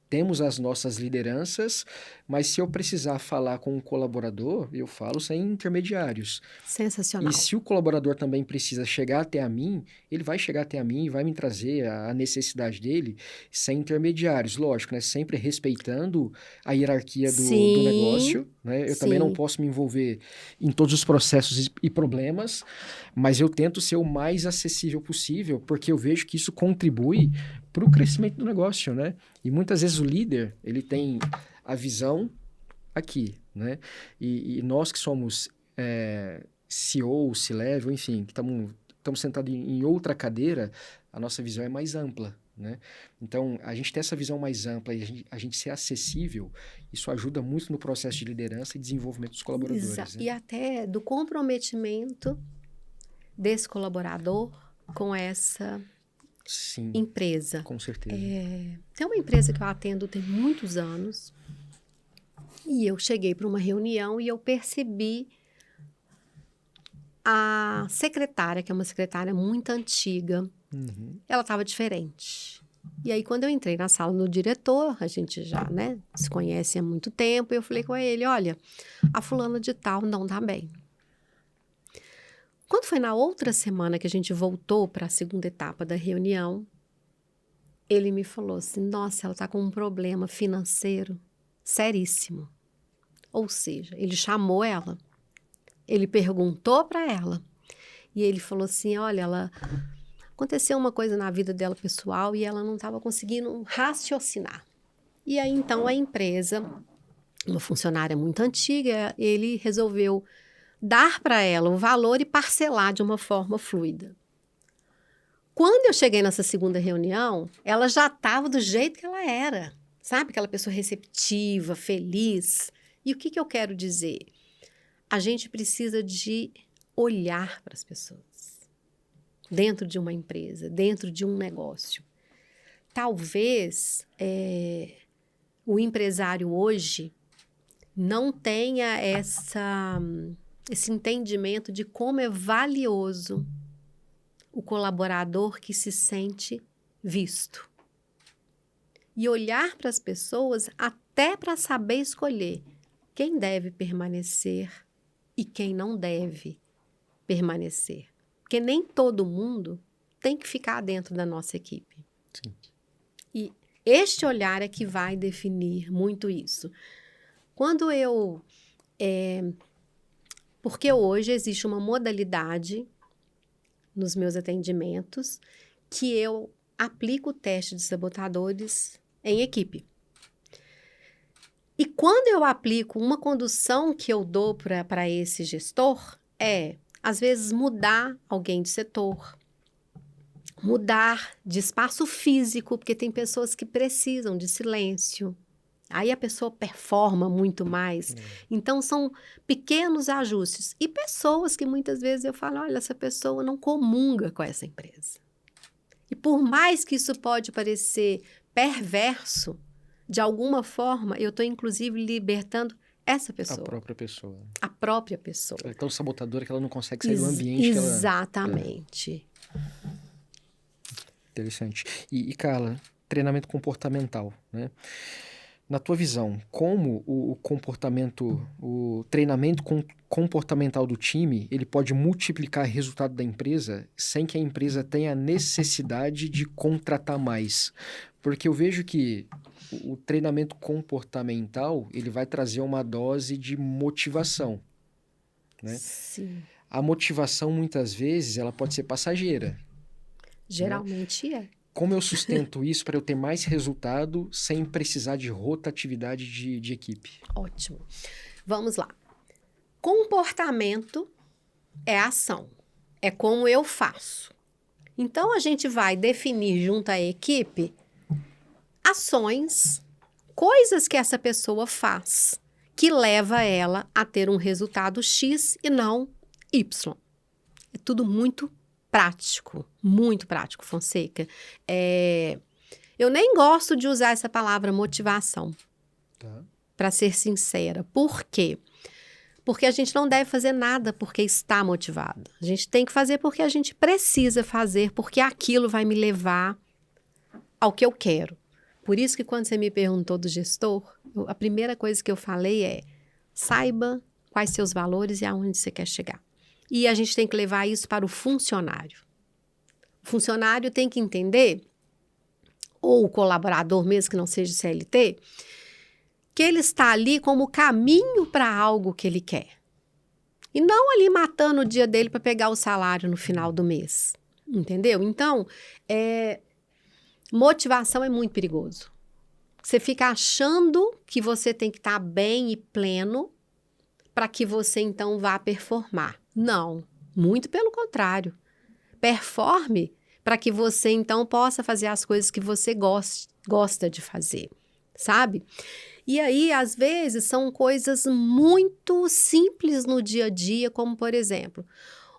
Temos as nossas lideranças, mas se eu precisar falar com um colaborador, eu falo sem intermediários. Sensacional. E se o colaborador também precisa chegar até a mim, ele vai chegar até a mim e vai me trazer a necessidade dele sem intermediários, lógico, né? Sempre respeitando a hierarquia do negócio, né? Eu também não posso me envolver em todos os processos e problemas, mas eu tento ser o mais acessível possível, porque eu vejo que isso contribui para o crescimento do negócio, né? E muitas vezes o líder, ele tem a visão aqui, né? E nós que somos CEO, C-level, enfim, que estamos estamos sentados em outra cadeira, a nossa visão é mais ampla, né? Então, a gente ter essa visão mais ampla e a gente ser acessível, isso ajuda muito no processo de liderança e desenvolvimento dos colaboradores. Né? E até do comprometimento desse colaborador com essa Sim, empresa. Com certeza. Tem uma empresa que eu atendo tem muitos anos e eu cheguei para uma reunião e eu percebi a secretária, que é uma secretária muito antiga, ela estava diferente. E aí, quando eu entrei na sala do diretor, a gente já, né, se conhece há muito tempo, eu falei com ele, olha, a fulana de tal não tá bem. Quando foi na outra semana que a gente voltou para a segunda etapa da reunião, ele me falou assim, nossa, ela tá com um problema financeiro seríssimo. Ou seja, ele chamou ela, ele perguntou para ela, e ele falou assim, olha, aconteceu uma coisa na vida dela pessoal e ela não estava conseguindo raciocinar. E aí, então, a empresa, uma funcionária muito antiga, ele resolveu dar para ela o valor e parcelar de uma forma fluida. Quando eu cheguei nessa segunda reunião, ela já estava do jeito que ela era, sabe? Aquela pessoa receptiva, feliz. E o que eu quero dizer? A gente precisa de olhar para as pessoas dentro de uma empresa, dentro de um negócio. Talvez o empresário hoje não tenha esse entendimento de como é valioso o colaborador que se sente visto. E olhar para as pessoas até para saber escolher quem deve permanecer e quem não deve permanecer. Porque nem todo mundo tem que ficar dentro da nossa equipe. Sim. E este olhar é que vai definir muito isso. Quando eu... porque hoje existe uma modalidade nos meus atendimentos que eu aplico o teste de sabotadores em equipe. E quando eu aplico uma condução que eu dou para esse gestor, às vezes, mudar alguém de setor, mudar de espaço físico, porque tem pessoas que precisam de silêncio. Aí a pessoa performa muito mais. Então, são pequenos ajustes. E pessoas que muitas vezes eu falo, olha, essa pessoa não comunga com essa empresa. E por mais que isso pode parecer perverso, de alguma forma, eu estou, inclusive, libertando essa pessoa. A própria pessoa. A própria pessoa. Ela é tão sabotadora que ela não consegue sair do ambiente. Exatamente. Interessante. E, Carla, treinamento comportamental, né? Na tua visão, como o treinamento comportamental do time, ele pode multiplicar o resultado da empresa sem que a empresa tenha necessidade de contratar mais? Porque eu vejo que o treinamento comportamental, ele vai trazer uma dose de motivação, né? Sim. A motivação, muitas vezes, ela pode ser passageira. Geralmente é. Como eu sustento isso para eu ter mais resultado sem precisar de rotatividade de equipe? Ótimo. Vamos lá. Comportamento é ação. É como eu faço. Então, a gente vai definir junto à equipe ações, coisas que essa pessoa faz que leva ela a ter um resultado X e não Y. É tudo muito prático, Fonseca. Eu nem gosto de usar essa palavra motivação, para ser sincera. Por quê? Porque a gente não deve fazer nada porque está motivado. A gente tem que fazer porque a gente precisa fazer, porque aquilo vai me levar ao que eu quero. Por isso que quando você me perguntou do gestor, a primeira coisa que eu falei é: saiba quais seus valores e aonde você quer chegar. E a gente tem que levar isso para o funcionário. O funcionário tem que entender, ou o colaborador mesmo que não seja CLT, que ele está ali como caminho para algo que ele quer. E não ali matando o dia dele para pegar o salário no final do mês. Entendeu? Então, motivação é muito perigoso. Você fica achando que você tem que estar bem e pleno para que você, então, vá performar. Não, muito pelo contrário. performe para que você, então, possa fazer as coisas que você gosta de fazer, sabe? E aí, às vezes, são coisas muito simples no dia a dia, como, por exemplo,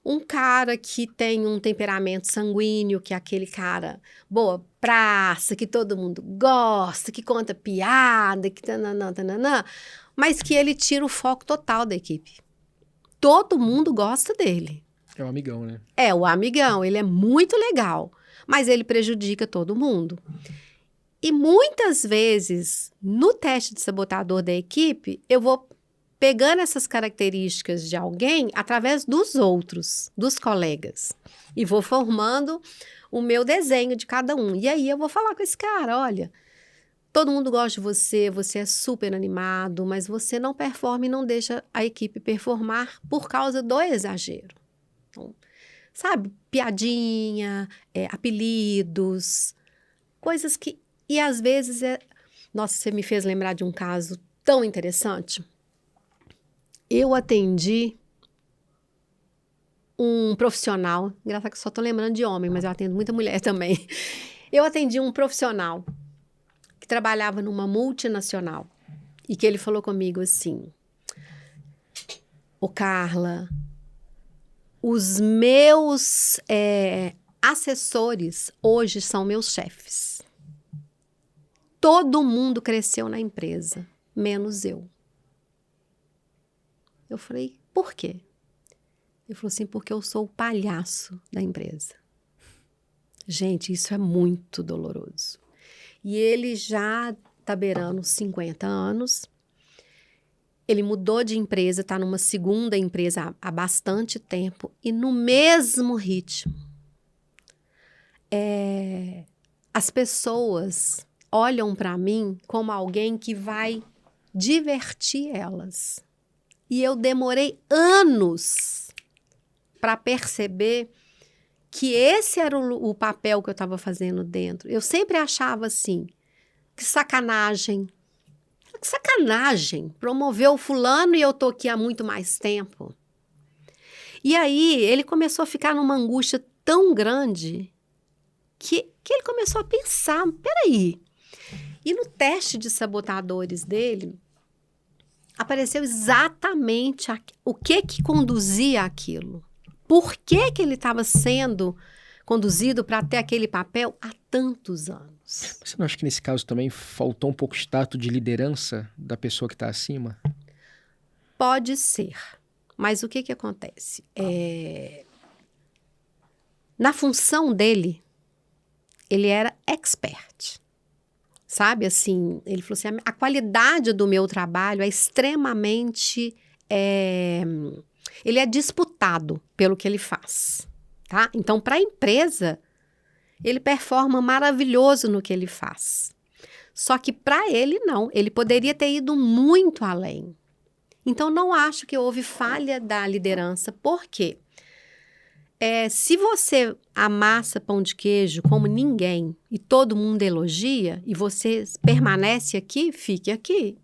um cara que tem um temperamento sanguíneo, que é aquele cara boa praça, que todo mundo gosta, que conta piada, que tananã, tananã, mas que ele tira o foco total da equipe. Todo mundo gosta dele. É o amigão, né? É o amigão, ele é muito legal, mas ele prejudica todo mundo. E muitas vezes, no teste de sabotador da equipe, eu vou pegando essas características de alguém através dos outros, dos colegas. E vou formando o meu desenho de cada um. E aí eu vou falar com esse cara, olha, todo mundo gosta de você, você é super animado, mas você não performa e não deixa a equipe performar por causa do exagero. Então, sabe, piadinha, apelidos, coisas que... E às vezes Nossa, você me fez lembrar de um caso tão interessante. Eu atendi um profissional, engraçado que eu só tô lembrando de homem, mas eu atendo muita mulher também. Eu atendi um profissional que trabalhava numa multinacional e que ele falou comigo assim: ô Carla, os meus assessores hoje são meus chefes. Todo mundo cresceu na empresa, menos eu. Eu falei, por quê? Ele falou assim, porque eu sou o palhaço da empresa. Gente, isso é muito doloroso. E ele já está beirando 50 anos. Ele mudou de empresa, está numa segunda empresa há bastante tempo. E no mesmo ritmo. As pessoas olham para mim como alguém que vai divertir elas. E eu demorei anos para perceber que esse era o papel que eu estava fazendo dentro. Eu sempre achava assim, que sacanagem. Que sacanagem, promoveu o fulano e eu tô aqui há muito mais tempo. E aí ele começou a ficar numa angústia tão grande que ele começou a pensar, peraí. E no teste de sabotadores dele, apareceu exatamente o que conduzia aquilo. Por que ele estava sendo conduzido para ter aquele papel há tantos anos? Você não acha que nesse caso também faltou um pouco de status de liderança da pessoa que está acima? Pode ser. Mas o que acontece? Na função dele, ele era expert. Sabe, assim, ele falou assim, a qualidade do meu trabalho é extremamente... ele é disputado pelo que ele faz, tá? Então, para a empresa, ele performa maravilhoso no que ele faz. Só que para ele, não. Ele poderia ter ido muito além. Então, não acho que houve falha da liderança. Por quê? Se você amassa pão de queijo como ninguém e todo mundo elogia e você permanece aqui, fique aqui.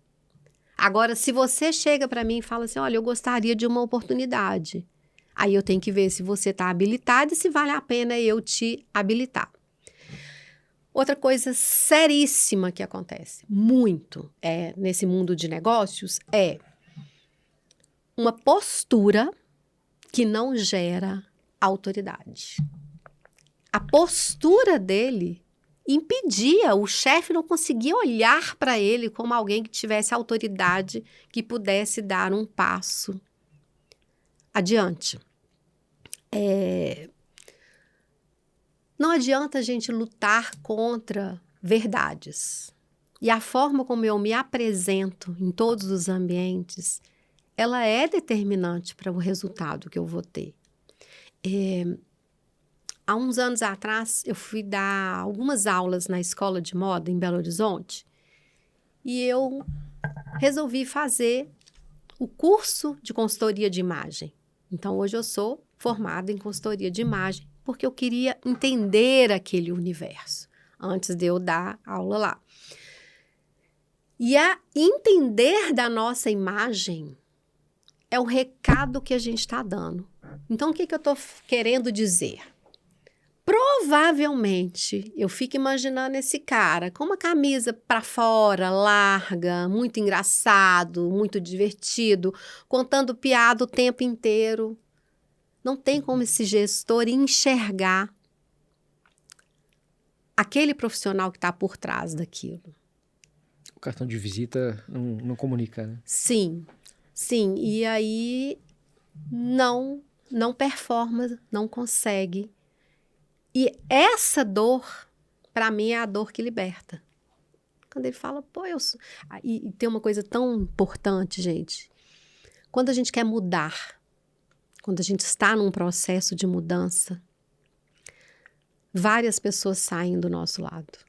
Agora, se você chega para mim e fala assim, olha, eu gostaria de uma oportunidade, aí eu tenho que ver se você está habilitado e se vale a pena eu te habilitar. Outra coisa seríssima que acontece muito nesse mundo de negócios é uma postura que não gera autoridade. A postura dele impedia, o chefe não conseguia olhar para ele como alguém que tivesse autoridade, que pudesse dar um passo adiante. Não adianta a gente lutar contra verdades. E a forma como eu me apresento em todos os ambientes, ela é determinante para o resultado que eu vou ter. Há uns anos atrás, eu fui dar algumas aulas na escola de moda em Belo Horizonte e eu resolvi fazer o curso de consultoria de imagem. Então, hoje eu sou formada em consultoria de imagem porque eu queria entender aquele universo antes de eu dar aula lá. E a entender da nossa imagem é o recado que a gente está dando. Então, o que eu estou querendo dizer? Provavelmente, eu fico imaginando esse cara com uma camisa para fora, larga, muito engraçado, muito divertido, contando piada o tempo inteiro. Não tem como esse gestor enxergar aquele profissional que está por trás daquilo. O cartão de visita não comunica, né? Sim, sim. E aí não performa, não consegue. E essa dor, para mim, é a dor que liberta. Quando ele fala, pô, E tem uma coisa tão importante, gente. Quando a gente quer mudar, quando a gente está num processo de mudança, várias pessoas saem do nosso lado.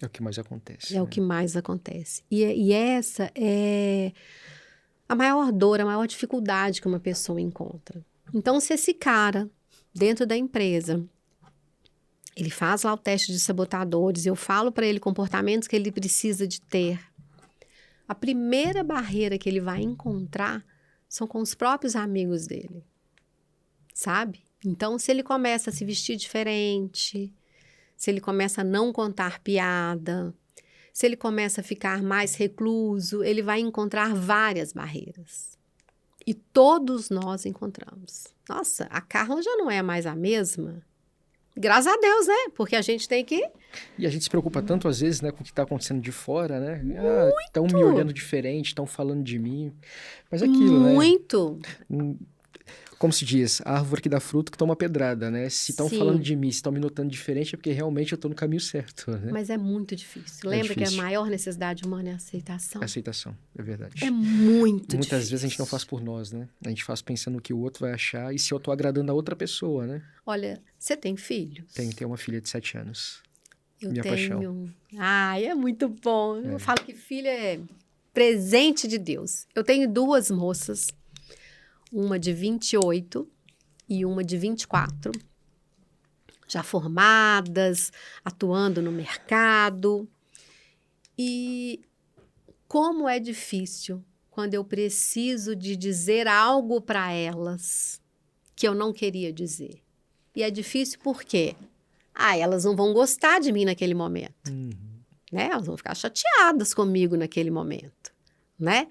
É o que mais acontece. É o que mais acontece. E essa é a maior dor, a maior dificuldade que uma pessoa encontra. Então, se esse cara, dentro da empresa, ele faz lá o teste de sabotadores, eu falo para ele comportamentos que ele precisa de ter. A primeira barreira que ele vai encontrar são com os próprios amigos dele, sabe? Então, se ele começa a se vestir diferente, se ele começa a não contar piada, se ele começa a ficar mais recluso, ele vai encontrar várias barreiras. E todos nós encontramos. Nossa, a Carla já não é mais a mesma. Graças a Deus, né? Porque a gente tem que... E a gente se preocupa tanto, às vezes, né, com o que está acontecendo de fora, né? Estão me olhando diferente, estão falando de mim. Mas é aquilo, né? Muito. Como se diz, a árvore que dá fruto que toma pedrada, né? Se estão falando de mim, se estão me notando diferente, é porque realmente eu estou no caminho certo, né? Mas é muito difícil. Lembra que a maior necessidade humana é a aceitação? Aceitação, é verdade. É muito difícil. Muitas vezes a gente não faz por nós, né? A gente faz pensando no que o outro vai achar e se eu estou agradando a outra pessoa, né? Olha, você tem filhos? Tenho uma filha de 7 anos. Eu Minha tenho. Paixão. Ai, é muito bom. Eu falo que filha é presente de Deus. Eu tenho 2 moças, uma de 28 e uma de 24, já formadas, atuando no mercado. E como é difícil quando eu preciso de dizer algo para elas que eu não queria dizer. E é difícil porque elas não vão gostar de mim naquele momento. Né? Elas vão ficar chateadas comigo naquele momento, né?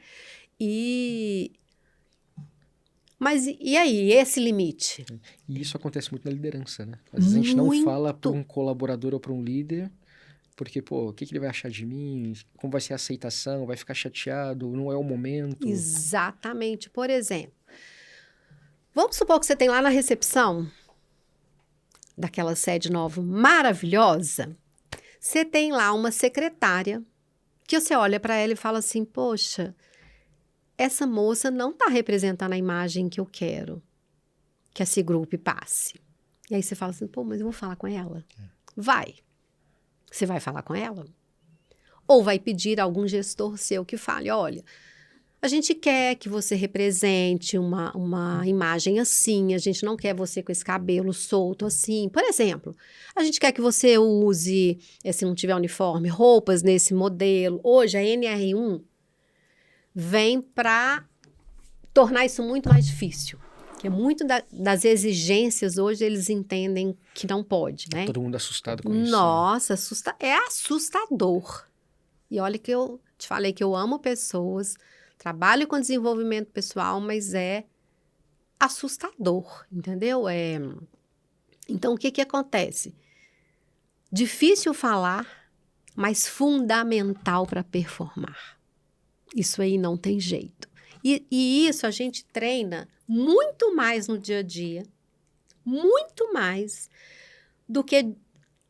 Mas e aí, esse limite? E isso acontece muito na liderança, né? Às vezes a gente não fala para um colaborador ou para um líder, porque, pô, o que ele vai achar de mim? Como vai ser a aceitação? Vai ficar chateado? Não é o momento? Exatamente. Por exemplo, vamos supor que você tem lá na recepção daquela sede nova maravilhosa, você tem lá uma secretária que você olha para ela e fala assim, poxa, essa moça não está representando a imagem que eu quero que a Cigroup passe. E aí você fala assim, pô, mas eu vou falar com ela. Vai. Você vai falar com ela? Ou vai pedir a algum gestor seu que fale, olha, a gente quer que você represente uma imagem assim, a gente não quer você com esse cabelo solto assim. Por exemplo, a gente quer que você use, se não tiver uniforme, roupas nesse modelo. Hoje, a NR1 vem para tornar isso muito mais difícil. Porque muito das exigências hoje eles entendem que não pode, né? Todo mundo assustado com isso. Nossa, é assustador. E olha que eu te falei que eu amo pessoas, trabalho com desenvolvimento pessoal, mas é assustador, entendeu? Então, o que acontece? Difícil falar, mas fundamental para performar. Isso aí não tem jeito. E isso a gente treina muito mais no dia a dia, muito mais do que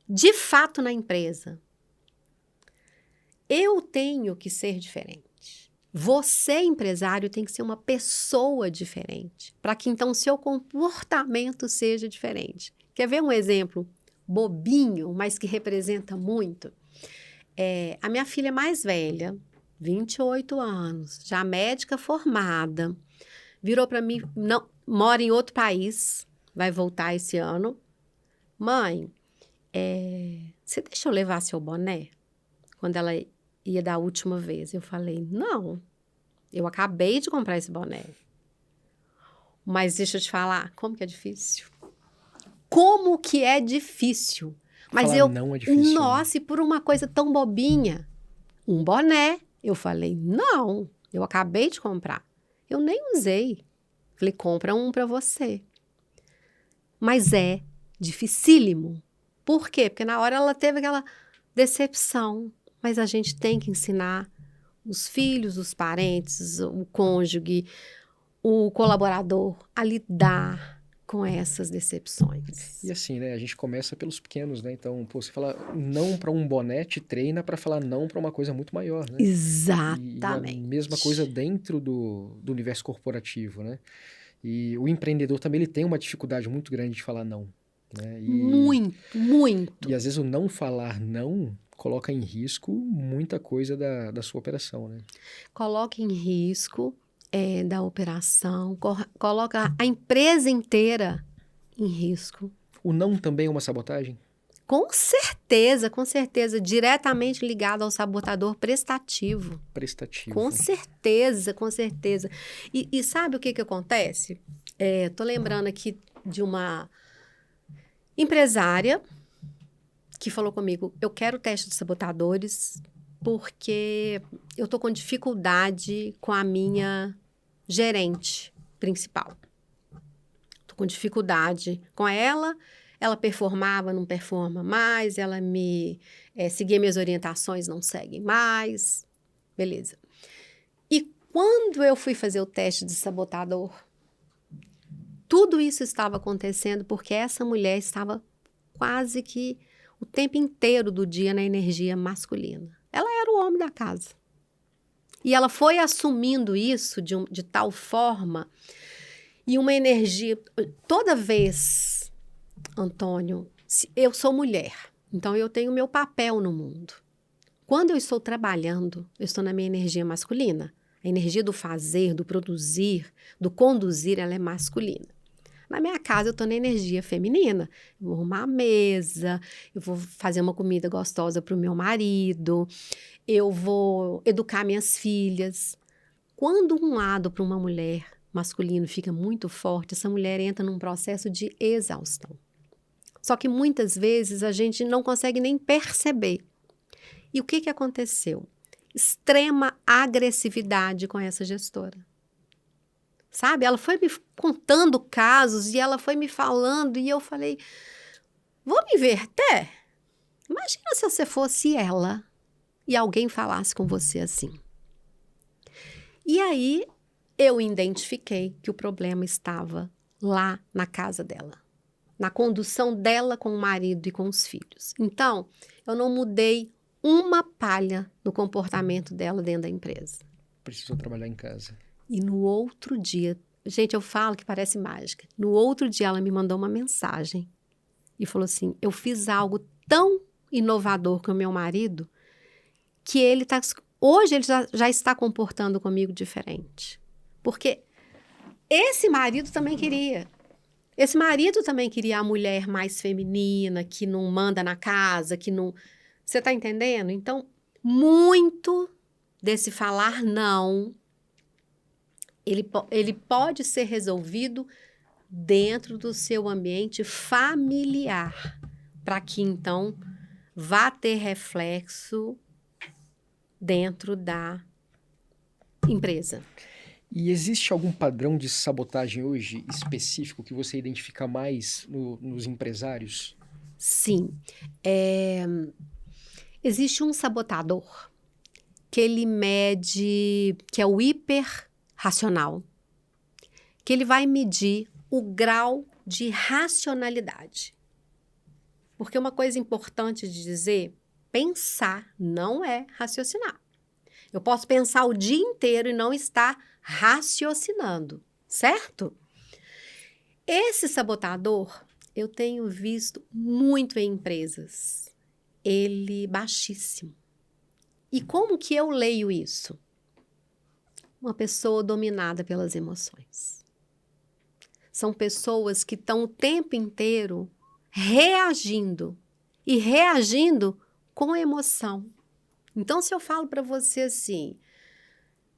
de fato na empresa. Eu tenho que ser diferente. Você, empresário, tem que ser uma pessoa diferente, para que então seu comportamento seja diferente. Quer ver um exemplo bobinho, mas que representa muito? A minha filha mais velha, 28 anos, já médica formada, virou para mim, mora em outro país, vai voltar esse ano. Mãe, você deixa eu levar seu boné? Quando ela ia da última vez. Eu falei, não, eu acabei de comprar esse boné. Mas deixa eu te falar, como que é difícil? como que é difícil. Mas Falar não é difícil. Nossa, e por uma coisa tão bobinha. Um boné. Eu falei, não, eu acabei de comprar. Eu nem usei. Falei, compra um para você. Mas é dificílimo. Por quê? Porque na hora ela teve aquela decepção. Mas a gente tem que ensinar os filhos, os parentes, o cônjuge, o colaborador a lidar com essas decepções. E assim, né? A gente começa pelos pequenos, né? Então, pô, você fala não para um boné, te treina para falar não para uma coisa muito maior, né? Exatamente. E a mesma coisa dentro do universo corporativo, né? E o empreendedor também ele tem uma dificuldade muito grande de falar não, né? Muito. E às vezes o não falar não coloca em risco muita coisa da sua operação, né? Coloca em risco da operação, coloca a empresa inteira em risco. O não também é uma sabotagem? Com certeza, diretamente ligado ao sabotador prestativo. Com certeza. E sabe o que acontece? Tô lembrando aqui de uma empresária que falou comigo, eu quero teste de sabotadores porque eu tô com dificuldade com a minha gerente principal. Tô com dificuldade com ela performava, não performa mais, ela seguia minhas orientações, não segue mais, beleza. E quando eu fui fazer o teste de sabotador, tudo isso estava acontecendo porque essa mulher estava quase que o tempo inteiro do dia na energia masculina. Ela era o homem da casa. E ela foi assumindo isso de tal forma, e uma energia, toda vez... Antônio, eu sou mulher, então eu tenho meu papel no mundo. Quando eu estou trabalhando, eu estou na minha energia masculina. A energia do fazer, do produzir, do conduzir, ela é masculina. Na minha casa, eu estou na energia feminina. Eu vou arrumar a mesa, eu vou fazer uma comida gostosa para o meu marido, eu vou educar minhas filhas. Quando um lado para uma mulher masculino fica muito forte, essa mulher entra num processo de exaustão. Só que muitas vezes a gente não consegue nem perceber. E o que aconteceu? Extrema agressividade com essa gestora. Sabe? Ela foi me contando casos e ela foi me falando e eu falei, vou me inverter? Imagina se você fosse ela e alguém falasse com você assim. E aí eu identifiquei que o problema estava lá na casa dela. Na condução dela com o marido e com os filhos. Então, eu não mudei uma palha no comportamento dela dentro da empresa. Precisou trabalhar em casa. E no outro dia, gente, eu falo que parece mágica. No outro dia, ela me mandou uma mensagem e falou assim, eu fiz algo tão inovador com o meu marido que hoje ele já está comportando comigo diferente. Porque esse marido também queria. Esse marido também queria a mulher mais feminina, que não manda na casa, que não... Você tá entendendo? Então, muito desse falar não, ele pode ser resolvido dentro do seu ambiente familiar, para que, então, vá ter reflexo dentro da empresa. E existe algum padrão de sabotagem hoje específico que você identifica mais nos empresários? Sim. Existe um sabotador que ele mede, que é o hiperracional, que ele vai medir o grau de racionalidade. Porque uma coisa importante de dizer, pensar não é raciocinar. Eu posso pensar o dia inteiro e não estar raciocinando, certo? Esse sabotador, eu tenho visto muito em empresas. Ele baixíssimo. E como que eu leio isso? Uma pessoa dominada pelas emoções. São pessoas que estão o tempo inteiro reagindo. E reagindo com emoção. Então, se eu falo para você assim,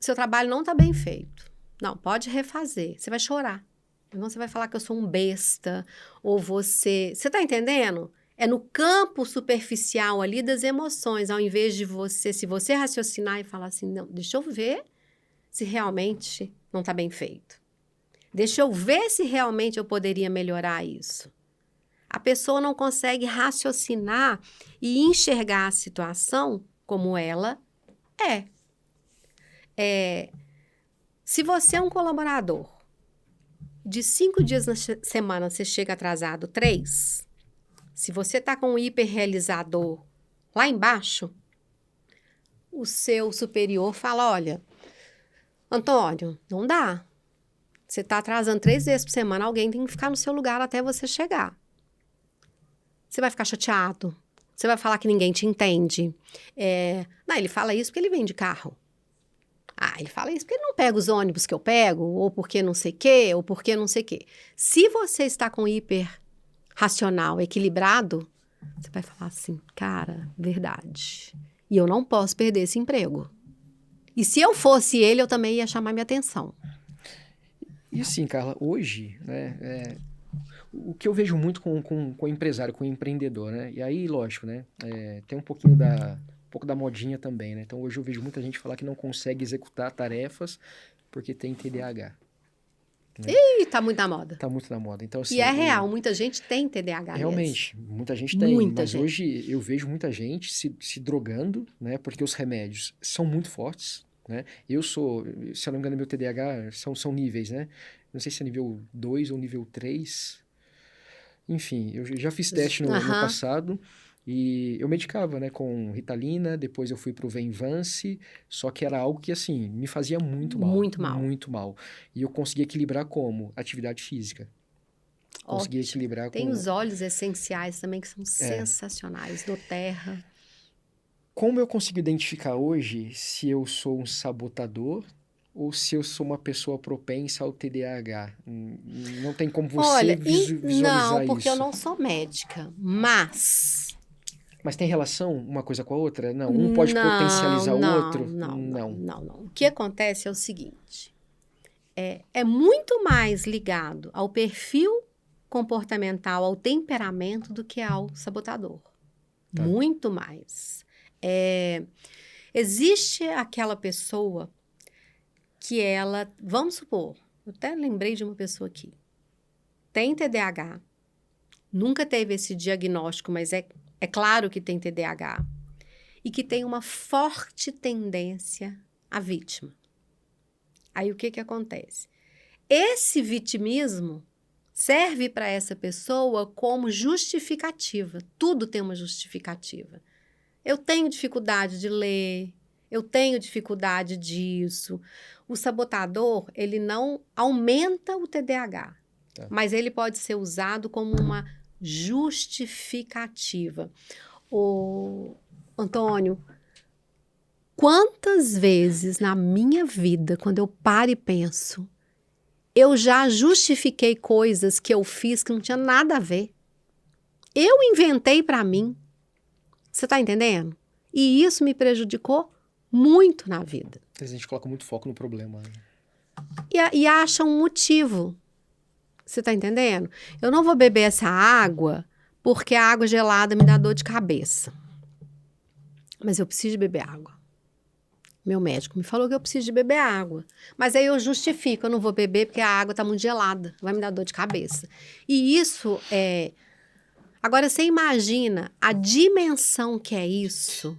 seu trabalho não está bem feito. Não, pode refazer, você vai chorar. Então você vai falar que eu sou um besta, ou você... Você tá entendendo? É no campo superficial ali das emoções, ao invés de você, se você raciocinar e falar assim, não, deixa eu ver se realmente não tá bem feito. Deixa eu ver se realmente eu poderia melhorar isso. A pessoa não consegue raciocinar e enxergar a situação como ela é. Se você é um colaborador, de 5 dias na semana você chega atrasado 3, se você está com um hiperrealizador lá embaixo, o seu superior fala, olha, Antônio, não dá. Você está atrasando 3 vezes por semana, alguém tem que ficar no seu lugar até você chegar. Você vai ficar chateado, você vai falar que ninguém te entende. Não, ele fala isso porque ele vem de carro. Ele fala isso porque ele não pega os ônibus que eu pego, ou porque não sei o quê, ou porque não sei o quê. Se você está com hiper racional, equilibrado, você vai falar assim, cara, verdade. E eu não posso perder esse emprego. E se eu fosse ele, eu também ia chamar minha atenção. E assim, Carla, hoje, né, o que eu vejo muito com o empresário, com o empreendedor, né? E aí, lógico, né? Tem um pouco da modinha também, né? Então, hoje eu vejo muita gente falar que não consegue executar tarefas porque tem TDAH. Né? Ih, tá muito na moda. Tá muito na moda. Então, assim, e é real, muita gente tem TDAH realmente, mesmo. muita gente tem. Muita mas gente. hoje eu vejo muita gente se drogando, né? Porque os remédios são muito fortes, né? Eu sou, se eu não me engano, meu TDAH são níveis, né? Não sei se é nível 2 ou nível 3. Enfim, eu já fiz teste no passado e eu medicava, né, com Ritalina, depois eu fui pro Venvance, só que era algo que, assim, me fazia muito mal. Muito mal. Muito mal. E eu conseguia equilibrar como? Atividade física. Conseguia equilibrar Tem com... os óleos essenciais também que são sensacionais, do Terra. Como eu consigo identificar hoje se eu sou um sabotador ou se eu sou uma pessoa propensa ao TDAH? Não tem como você visualizar não, porque isso. eu não sou médica, mas... Mas tem relação uma coisa com a outra? Não, um pode potencializar o outro? Não. O que acontece é o seguinte, é muito mais ligado ao perfil comportamental, ao temperamento, do que ao sabotador. Tá. Muito mais. Existe aquela pessoa que ela, vamos supor, eu até lembrei de uma pessoa aqui, tem TDAH, nunca teve esse diagnóstico, mas é claro que tem TDAH, e que tem uma forte tendência à vítima. Aí o que acontece? Esse vitimismo serve para essa pessoa como justificativa. Tudo tem uma justificativa. Eu tenho dificuldade de ler, eu tenho dificuldade disso. O sabotador, ele não aumenta o TDAH, mas ele pode ser usado como uma justificativa. Antônio, quantas vezes na minha vida, quando eu paro e penso, eu já justifiquei coisas que eu fiz que não tinha nada a ver. Eu inventei para mim. Você está entendendo? E isso me prejudicou muito na vida. A gente coloca muito foco no problema. Né? E acha um motivo. Você está entendendo? Eu não vou beber essa água porque a água gelada me dá dor de cabeça. Mas eu preciso de beber água. Meu médico me falou que eu preciso de beber água. Mas aí eu justifico, eu não vou beber porque a água está muito gelada, vai me dar dor de cabeça. E isso é... Agora, você imagina a dimensão que é isso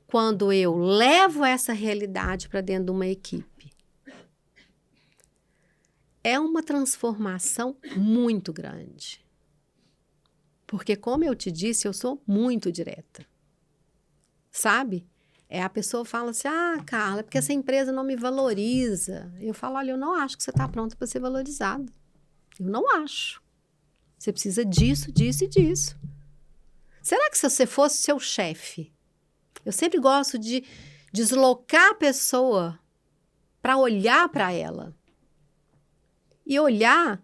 quando eu levo essa realidade para dentro de uma equipe. É uma transformação muito grande. Porque, como eu te disse, eu sou muito direta. Sabe? A pessoa fala assim, Carla, é porque essa empresa não me valoriza. Eu falo, olha, eu não acho que você está pronta para ser valorizada. Eu não acho. Você precisa disso, disso e disso. Será que se você fosse seu chefe, eu sempre gosto de deslocar a pessoa para olhar para ela. E olhar,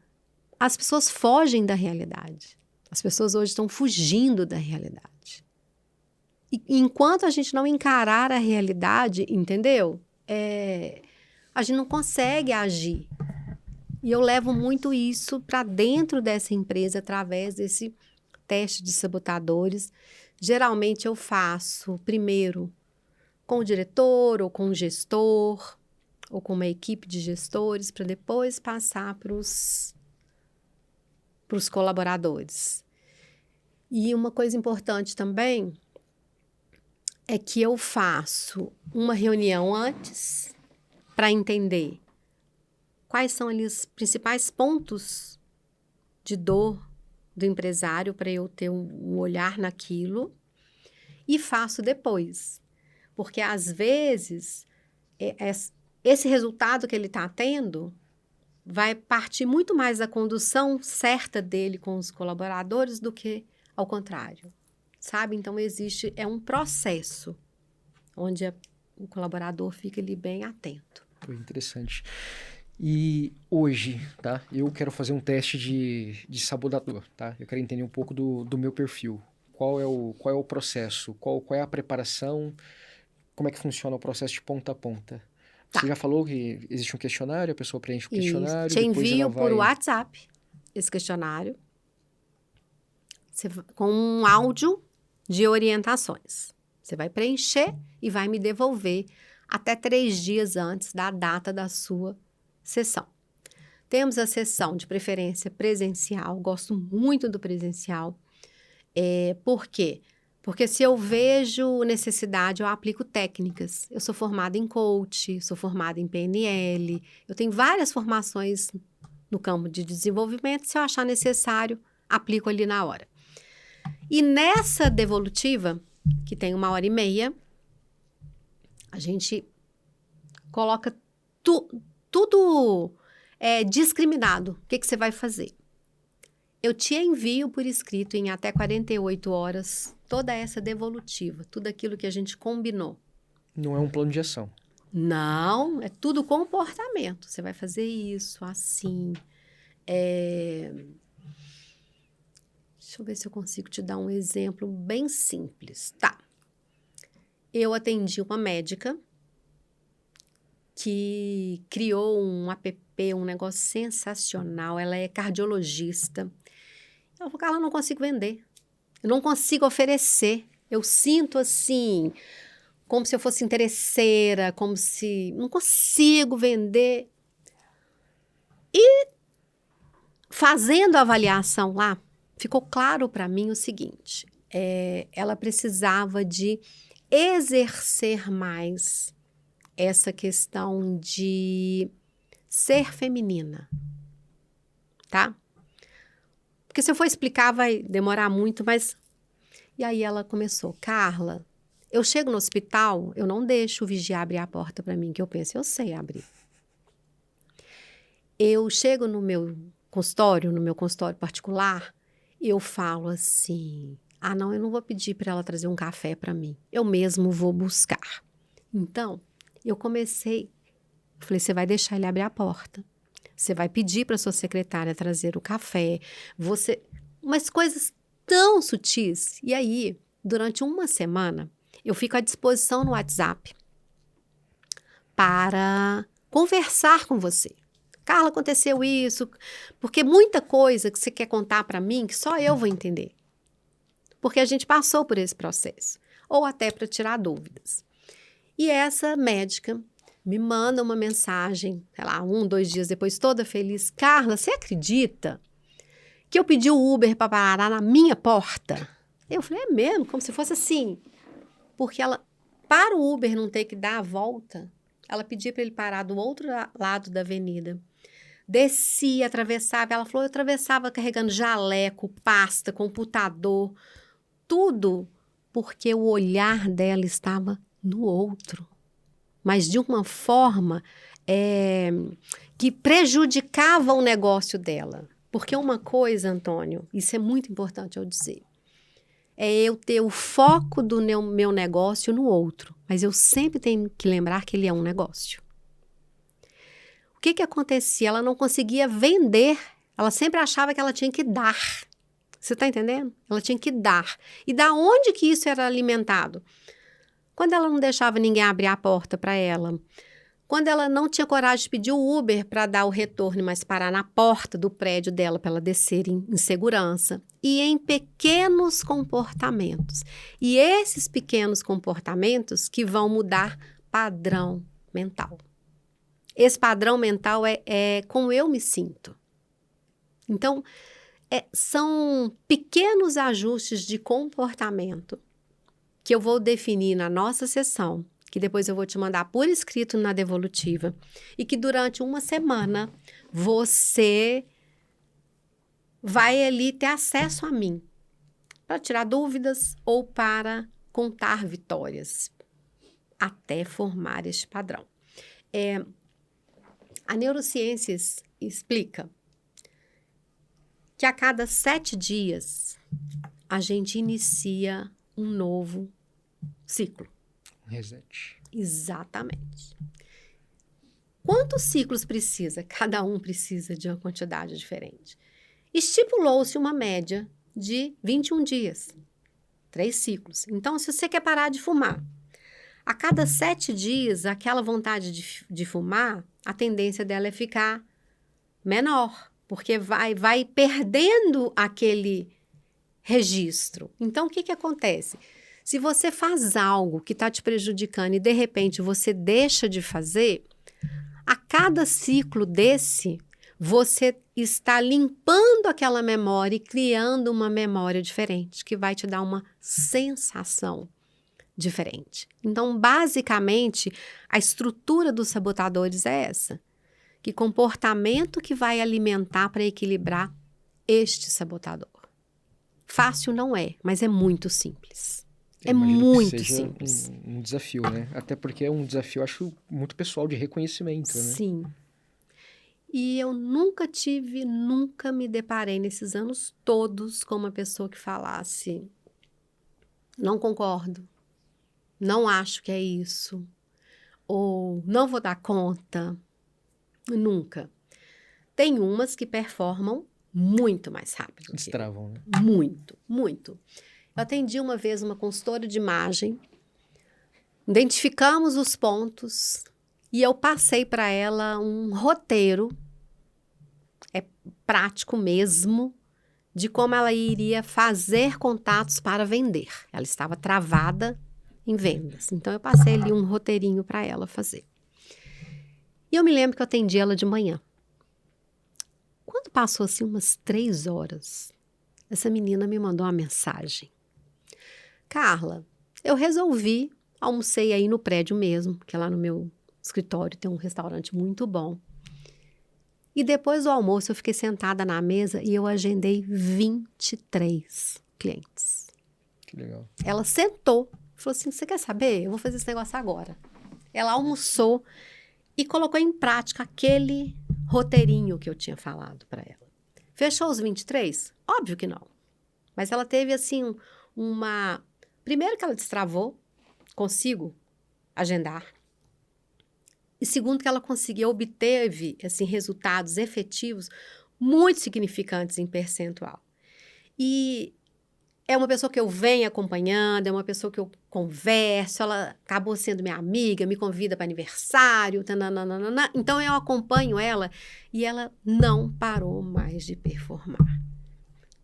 as pessoas fogem da realidade. As pessoas hoje estão fugindo da realidade. E enquanto a gente não encarar a realidade, entendeu? A gente não consegue agir. E eu levo muito isso para dentro dessa empresa através desse teste de sabotadores. Geralmente eu faço primeiro com o diretor ou com o gestor ou com uma equipe de gestores para depois passar para os colaboradores. E uma coisa importante também é que eu faço uma reunião antes para entender quais são ali os principais pontos de dor do empresário para eu ter um olhar naquilo e faço depois. Porque, às vezes, esse resultado que ele está tendo vai partir muito mais da condução certa dele com os colaboradores do que ao contrário, sabe? Então, é um processo onde o colaborador fica ali bem atento. Foi interessante. E hoje, tá? Eu quero fazer um teste de sabotador, tá? Eu quero entender um pouco do meu perfil. Qual é o processo? Qual é a preparação? Como é que funciona o processo de ponta a ponta? Você já falou que existe um questionário, a pessoa preenche o questionário, Te envio por vai... WhatsApp esse questionário com um áudio de orientações. Você vai preencher e vai me devolver até 3 dias antes da data da sua sessão. Temos a sessão de preferência presencial, gosto muito do presencial. Por quê? Porque se eu vejo necessidade, eu aplico técnicas. Eu sou formada em coach, sou formada em PNL, eu tenho várias formações no campo de desenvolvimento. Se eu achar necessário, aplico ali na hora. E nessa devolutiva, que tem 1h30, a gente coloca tudo discriminado. O que você vai fazer? Eu te envio por escrito em até 48 horas toda essa devolutiva, tudo aquilo que a gente combinou. Não é um plano de ação. Não, é tudo comportamento. Você vai fazer isso, assim. Deixa eu ver se eu consigo te dar um exemplo bem simples. Tá. Eu atendi uma médica que criou um app, um negócio sensacional. Ela é cardiologista. Ela falou, Carla, eu não consigo vender. Eu não consigo oferecer. Eu sinto assim, como se eu fosse interesseira, como se... Não consigo vender. E fazendo a avaliação lá, ficou claro para mim o seguinte. Ela precisava de exercer mais essa questão de ser feminina, tá? Porque se eu for explicar vai demorar muito, mas... E aí ela começou, Carla, eu chego no hospital, eu não deixo o vigia abrir a porta para mim, que eu penso, eu sei abrir. Eu chego no meu consultório particular, e eu falo assim, não, eu não vou pedir para ela trazer um café para mim, eu mesmo vou buscar. Então, eu falei, você vai deixar ele abrir a porta. Você vai pedir para sua secretária trazer o café. Umas coisas tão sutis. E aí, durante uma semana, eu fico à disposição no WhatsApp para conversar com você. Carla, aconteceu isso. Porque muita coisa que você quer contar para mim, que só eu vou entender. Porque a gente passou por esse processo. Ou até para tirar dúvidas. E essa médica me manda uma mensagem, sei lá, 1, 2 dias depois, toda feliz. Carla, você acredita que eu pedi o Uber para parar na minha porta? Eu falei, é mesmo? Como se fosse assim. Porque ela, para o Uber não ter que dar a volta, ela pedia para ele parar do outro lado da avenida. Descia, atravessava. Ela falou, eu atravessava carregando jaleco, pasta, computador, tudo porque o olhar dela estava no outro. Mas de uma forma que prejudicava o negócio dela. Porque uma coisa, Antônio, isso é muito importante eu dizer, é eu ter o foco do meu negócio no outro. Mas eu sempre tenho que lembrar que ele é um negócio. O que acontecia? Ela não conseguia vender, ela sempre achava que ela tinha que dar. Você está entendendo? Ela tinha que dar. E da onde que isso era alimentado? Quando ela não deixava ninguém abrir a porta para ela, Quando ela não tinha coragem de pedir o Uber para dar o retorno, mas parar na porta do prédio dela para ela descer em segurança. E em pequenos comportamentos. E esses pequenos comportamentos que vão mudar padrão mental. Esse padrão mental é como eu me sinto. Então, são pequenos ajustes de comportamento que eu vou definir na nossa sessão, que depois eu vou te mandar por escrito na devolutiva, e que durante uma semana você vai ali ter acesso a mim, para tirar dúvidas ou para contar vitórias, até formar este padrão. A neurociências explica que a cada 7 dias a gente inicia um novo ciclo. Reset. Exatamente. Quantos ciclos precisa? Cada um precisa de uma quantidade diferente. Estipulou-se uma média de 21 dias. 3 ciclos. Então, se você quer parar de fumar, a cada 7 dias, aquela vontade de fumar, a tendência dela é ficar menor, porque vai perdendo aquele registro. Então, o que acontece? Se você faz algo que está te prejudicando e, de repente, você deixa de fazer, a cada ciclo desse, você está limpando aquela memória e criando uma memória diferente, que vai te dar uma sensação diferente. Então, basicamente, a estrutura dos sabotadores é essa. Que comportamento que vai alimentar para equilibrar este sabotador? Fácil não é, mas é muito simples. É muito simples. Um desafio, né? Até porque é um desafio, acho, muito pessoal de reconhecimento, né? Sim. E eu nunca me deparei nesses anos todos com uma pessoa que falasse: não concordo, não acho que é isso, ou não vou dar conta. Nunca. Tem umas que performam muito mais rápido. Destravam, né? Muito, muito. Eu atendi uma vez uma consultora de imagem, identificamos os pontos e eu passei para ela um roteiro, prático mesmo, de como ela iria fazer contatos para vender. Ela estava travada em vendas. Então, eu passei ali um roteirinho para ela fazer. E eu me lembro que eu atendi ela de manhã. Quando passou assim umas 3 horas, essa menina me mandou uma mensagem. Carla, eu resolvi, almocei aí no prédio mesmo, que lá no meu escritório tem um restaurante muito bom. E depois do almoço eu fiquei sentada na mesa e eu agendei 23 clientes. Que legal. Ela sentou, falou assim, você quer saber? Eu vou fazer esse negócio agora. Ela almoçou e colocou em prática aquele roteirinho que eu tinha falado para ela. Fechou os 23? Óbvio que não. Mas ela teve, assim, Primeiro que ela destravou, consigo agendar. E segundo que ela obteve, assim, resultados efetivos muito significantes em percentual. E é uma pessoa que eu venho acompanhando, é uma pessoa que eu converso, ela acabou sendo minha amiga, me convida para aniversário, tananana. Então, eu acompanho ela e ela não parou mais de performar.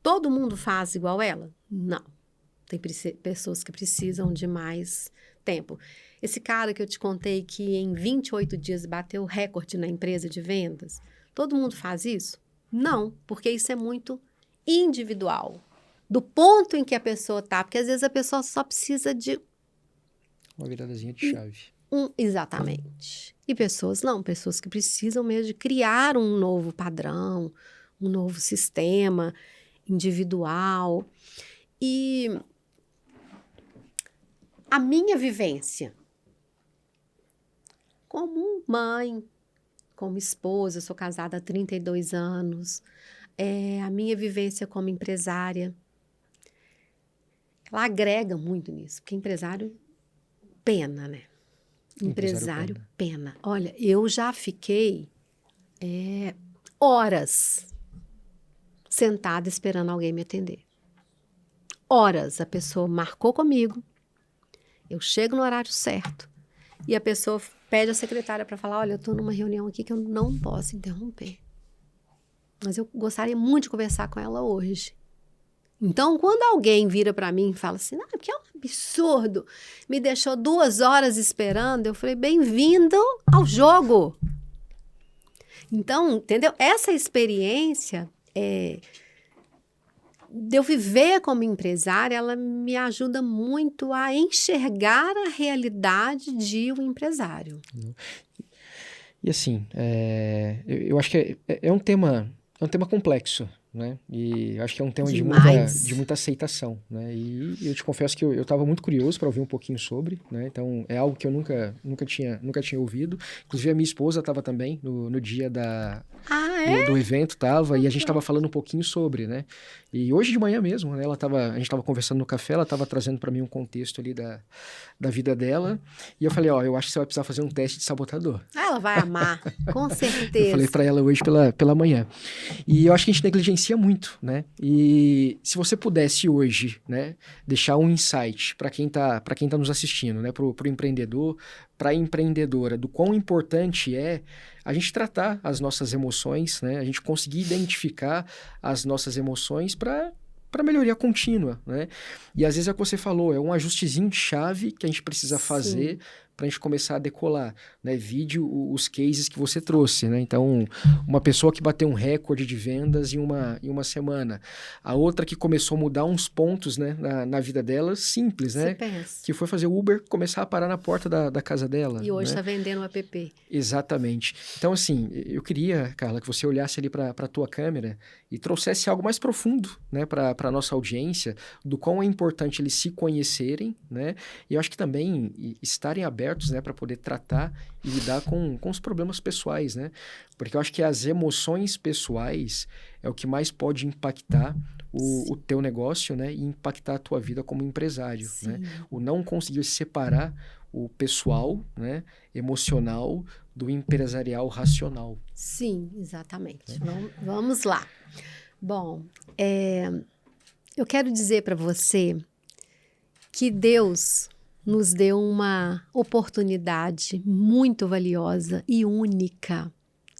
Todo mundo faz igual ela? Não. Tem pessoas que precisam de mais tempo. Esse cara que eu te contei que em 28 dias bateu o recorde na empresa de vendas, todo mundo faz isso? Não, porque isso é muito individual. Do ponto em que a pessoa está, porque às vezes a pessoa só precisa de... Uma viradazinha de chave. Exatamente. E pessoas não, pessoas que precisam mesmo de criar um novo padrão, um novo sistema individual. E a minha vivência como mãe, como esposa, eu sou casada há 32 anos, a minha vivência como empresária, ela agrega muito nisso, porque empresário pena, né? Empresário pena. Olha, eu já fiquei horas sentada esperando alguém me atender. Horas, a pessoa marcou comigo, eu chego no horário certo e a pessoa pede a secretária para falar, olha, eu estou numa reunião aqui que eu não posso interromper. Mas eu gostaria muito de conversar com ela hoje. Então, quando alguém vira para mim e fala assim, não, porque é um absurdo, me deixou 2 horas esperando, eu falei, bem-vindo ao jogo. Então, entendeu? Essa experiência de eu viver como empresária, ela me ajuda muito a enxergar a realidade de um empresário. E assim, eu acho que é um tema complexo, né? E acho que é um tema de muita aceitação, né? E eu te confesso que eu estava muito curioso para ouvir um pouquinho sobre, né? Então, é algo que eu nunca tinha ouvido. Inclusive, a minha esposa estava também no dia do evento, e a gente estava falando um pouquinho sobre, né? E hoje de manhã mesmo, né? A gente estava conversando no café, ela estava trazendo para mim um contexto ali da vida dela. E eu falei, eu acho que você vai precisar fazer um teste de sabotador. Ela vai amar, com certeza. Eu falei para ela hoje pela manhã. E eu acho que a gente negligencia muito, né? E se você pudesse hoje, né, deixar um insight para quem tá nos assistindo, né, pro empreendedor, para a empreendedora, do quão importante é a gente tratar as nossas emoções, né? A gente conseguir identificar as nossas emoções para melhoria contínua, né? E às vezes é o que você falou, é um ajustezinho de chave que a gente precisa fazer para a gente começar a decolar, né? Vide os cases que você trouxe, né? Então, uma pessoa que bateu um recorde de vendas em uma semana, a outra que começou a mudar uns pontos, né, na vida dela, simples, né? Que foi fazer o Uber começar a parar na porta da casa dela. E hoje está vendendo um app. Exatamente. Então, assim, eu queria, Carla, que você olhasse ali para a tua câmera e trouxesse algo mais profundo, né, para a nossa audiência, do quão é importante eles se conhecerem, né? E eu acho que também estarem abertos, né, para poder tratar e lidar com os problemas pessoais, né? Porque eu acho que as emoções pessoais é o que mais pode impactar o teu negócio, né, e impactar a tua vida como empresário, né? O não conseguir separar o pessoal, né, emocional do empresarial racional. Sim, exatamente. Vamos lá. Bom, eu quero dizer para você que Deus nos deu uma oportunidade muito valiosa e única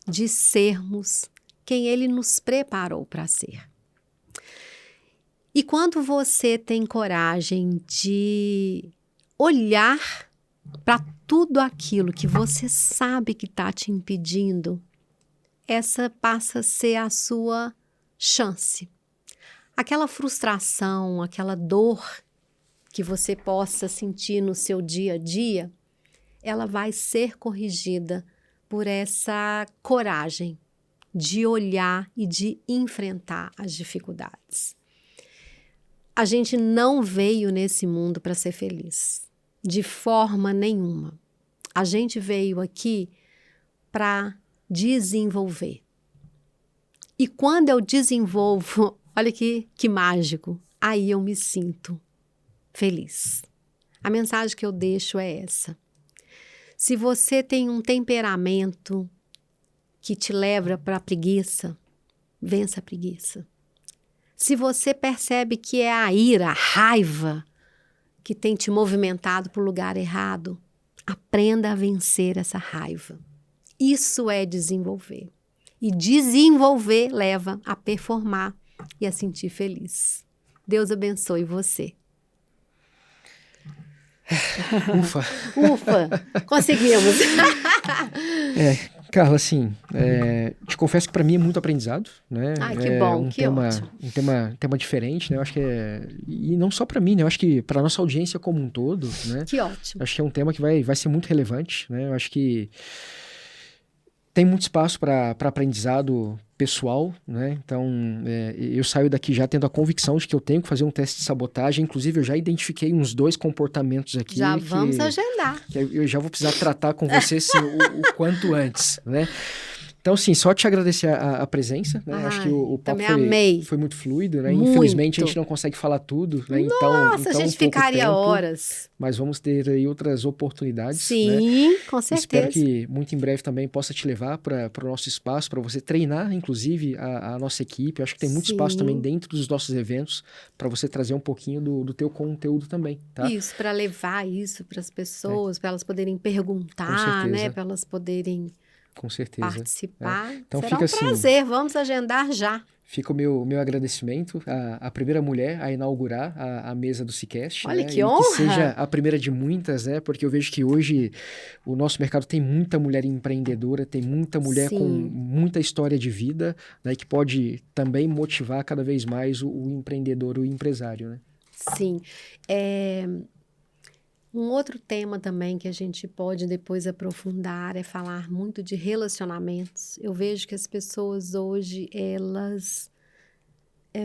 de sermos quem Ele nos preparou para ser. E quando você tem coragem de olhar para tudo aquilo que você sabe que está te impedindo, essa passa a ser a sua chance. Aquela frustração, aquela dor que você possa sentir no seu dia a dia, ela vai ser corrigida por essa coragem de olhar e de enfrentar as dificuldades. A gente não veio nesse mundo para ser feliz, de forma nenhuma. A gente veio aqui para desenvolver. E quando eu desenvolvo, olha que mágico, aí eu me sinto feliz. A mensagem que eu deixo é essa. Se você tem um temperamento que te leva para a preguiça, vença a preguiça. Se você percebe que é a ira, a raiva que tem te movimentado para o lugar errado, aprenda a vencer essa raiva. Isso é desenvolver. E desenvolver leva a performar e a sentir feliz. Deus abençoe você. Ufa! Ufa! Conseguimos! Carla, assim, te confesso que para mim é muito aprendizado, né? Ai, que bom, que ótimo. Um tema diferente, né? Eu acho que e não só para mim, né? Eu acho que para nossa audiência como um todo, né? Que ótimo. Acho que é um tema que vai ser muito relevante, né? Eu acho que tem muito espaço para aprendizado pessoal, né? Então, eu saio daqui já tendo a convicção de que eu tenho que fazer um teste de sabotagem. Inclusive, eu já identifiquei uns 2 comportamentos aqui. Já vamos agendar. Que eu já vou precisar tratar com você o quanto antes, né? Então, sim, só te agradecer a presença, né? Acho que o papo também amei. foi muito fluido, né? Muito. Infelizmente, a gente não consegue falar tudo, né? Nossa, então a gente um pouco ficaria tempo, horas. mas vamos ter aí outras oportunidades, Sim, né? com certeza. Espero que muito em breve também possa te levar para o nosso espaço, para você treinar, inclusive, a nossa equipe. Acho que tem muito espaço também dentro dos nossos eventos para você trazer um pouquinho do teu conteúdo também, tá? Isso, para levar isso para as pessoas, para elas poderem perguntar, né? Para elas poderem com certeza. Participar. Então será fica um prazer, assim, vamos agendar já. Fica o meu agradecimento à primeira mulher a inaugurar a mesa do SciCast. Olha, né? que E honra! que seja a primeira de muitas, né? Porque eu vejo que hoje o nosso mercado tem muita mulher empreendedora, tem muita mulher com muita história de vida, né? Que pode também motivar cada vez mais o empreendedor, o empresário, né? Sim. Um outro tema também que a gente pode depois aprofundar é falar muito de relacionamentos. Eu vejo que as pessoas hoje, elas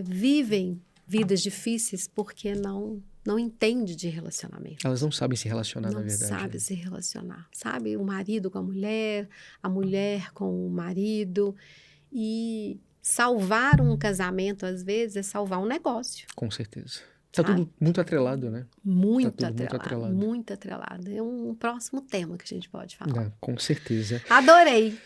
vivem vidas difíceis porque não entendem de relacionamento. Elas não sabem se relacionar, na verdade. Não sabem se relacionar. Sabe? O marido com a mulher com o marido. E salvar um casamento, às vezes, é salvar um negócio. Com certeza. Tá tudo muito atrelado, né? Muito atrelado. É um próximo tema que a gente pode falar. Com certeza. Adorei.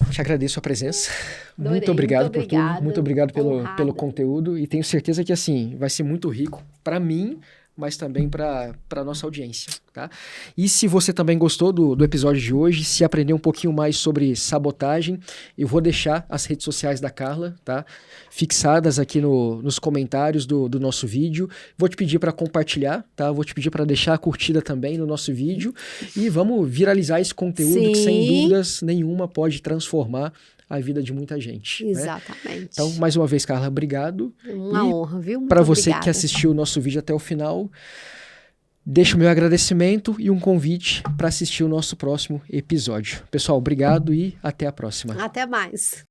Te agradeço a presença. Adorei, muito obrigado por obrigada, tudo. Muito obrigado pelo conteúdo. E tenho certeza que, assim, vai ser muito rico para mim, mas também para a nossa audiência, tá? E se você também gostou do episódio de hoje, se aprender um pouquinho mais sobre sabotagem, eu vou deixar as redes sociais da Carla, tá? Fixadas aqui nos comentários do nosso vídeo. Vou te pedir para compartilhar, tá? Vou te pedir para deixar a curtida também no nosso vídeo e vamos viralizar esse conteúdo que, sem dúvidas nenhuma, pode transformar a vida de muita gente. Exatamente. Né? Então, mais uma vez, Carla, obrigado. Uma honra, viu? Muito para você obrigada. que assistiu o nosso vídeo até o final, deixo o meu agradecimento e um convite para assistir o nosso próximo episódio. Pessoal, obrigado e até a próxima. Até mais.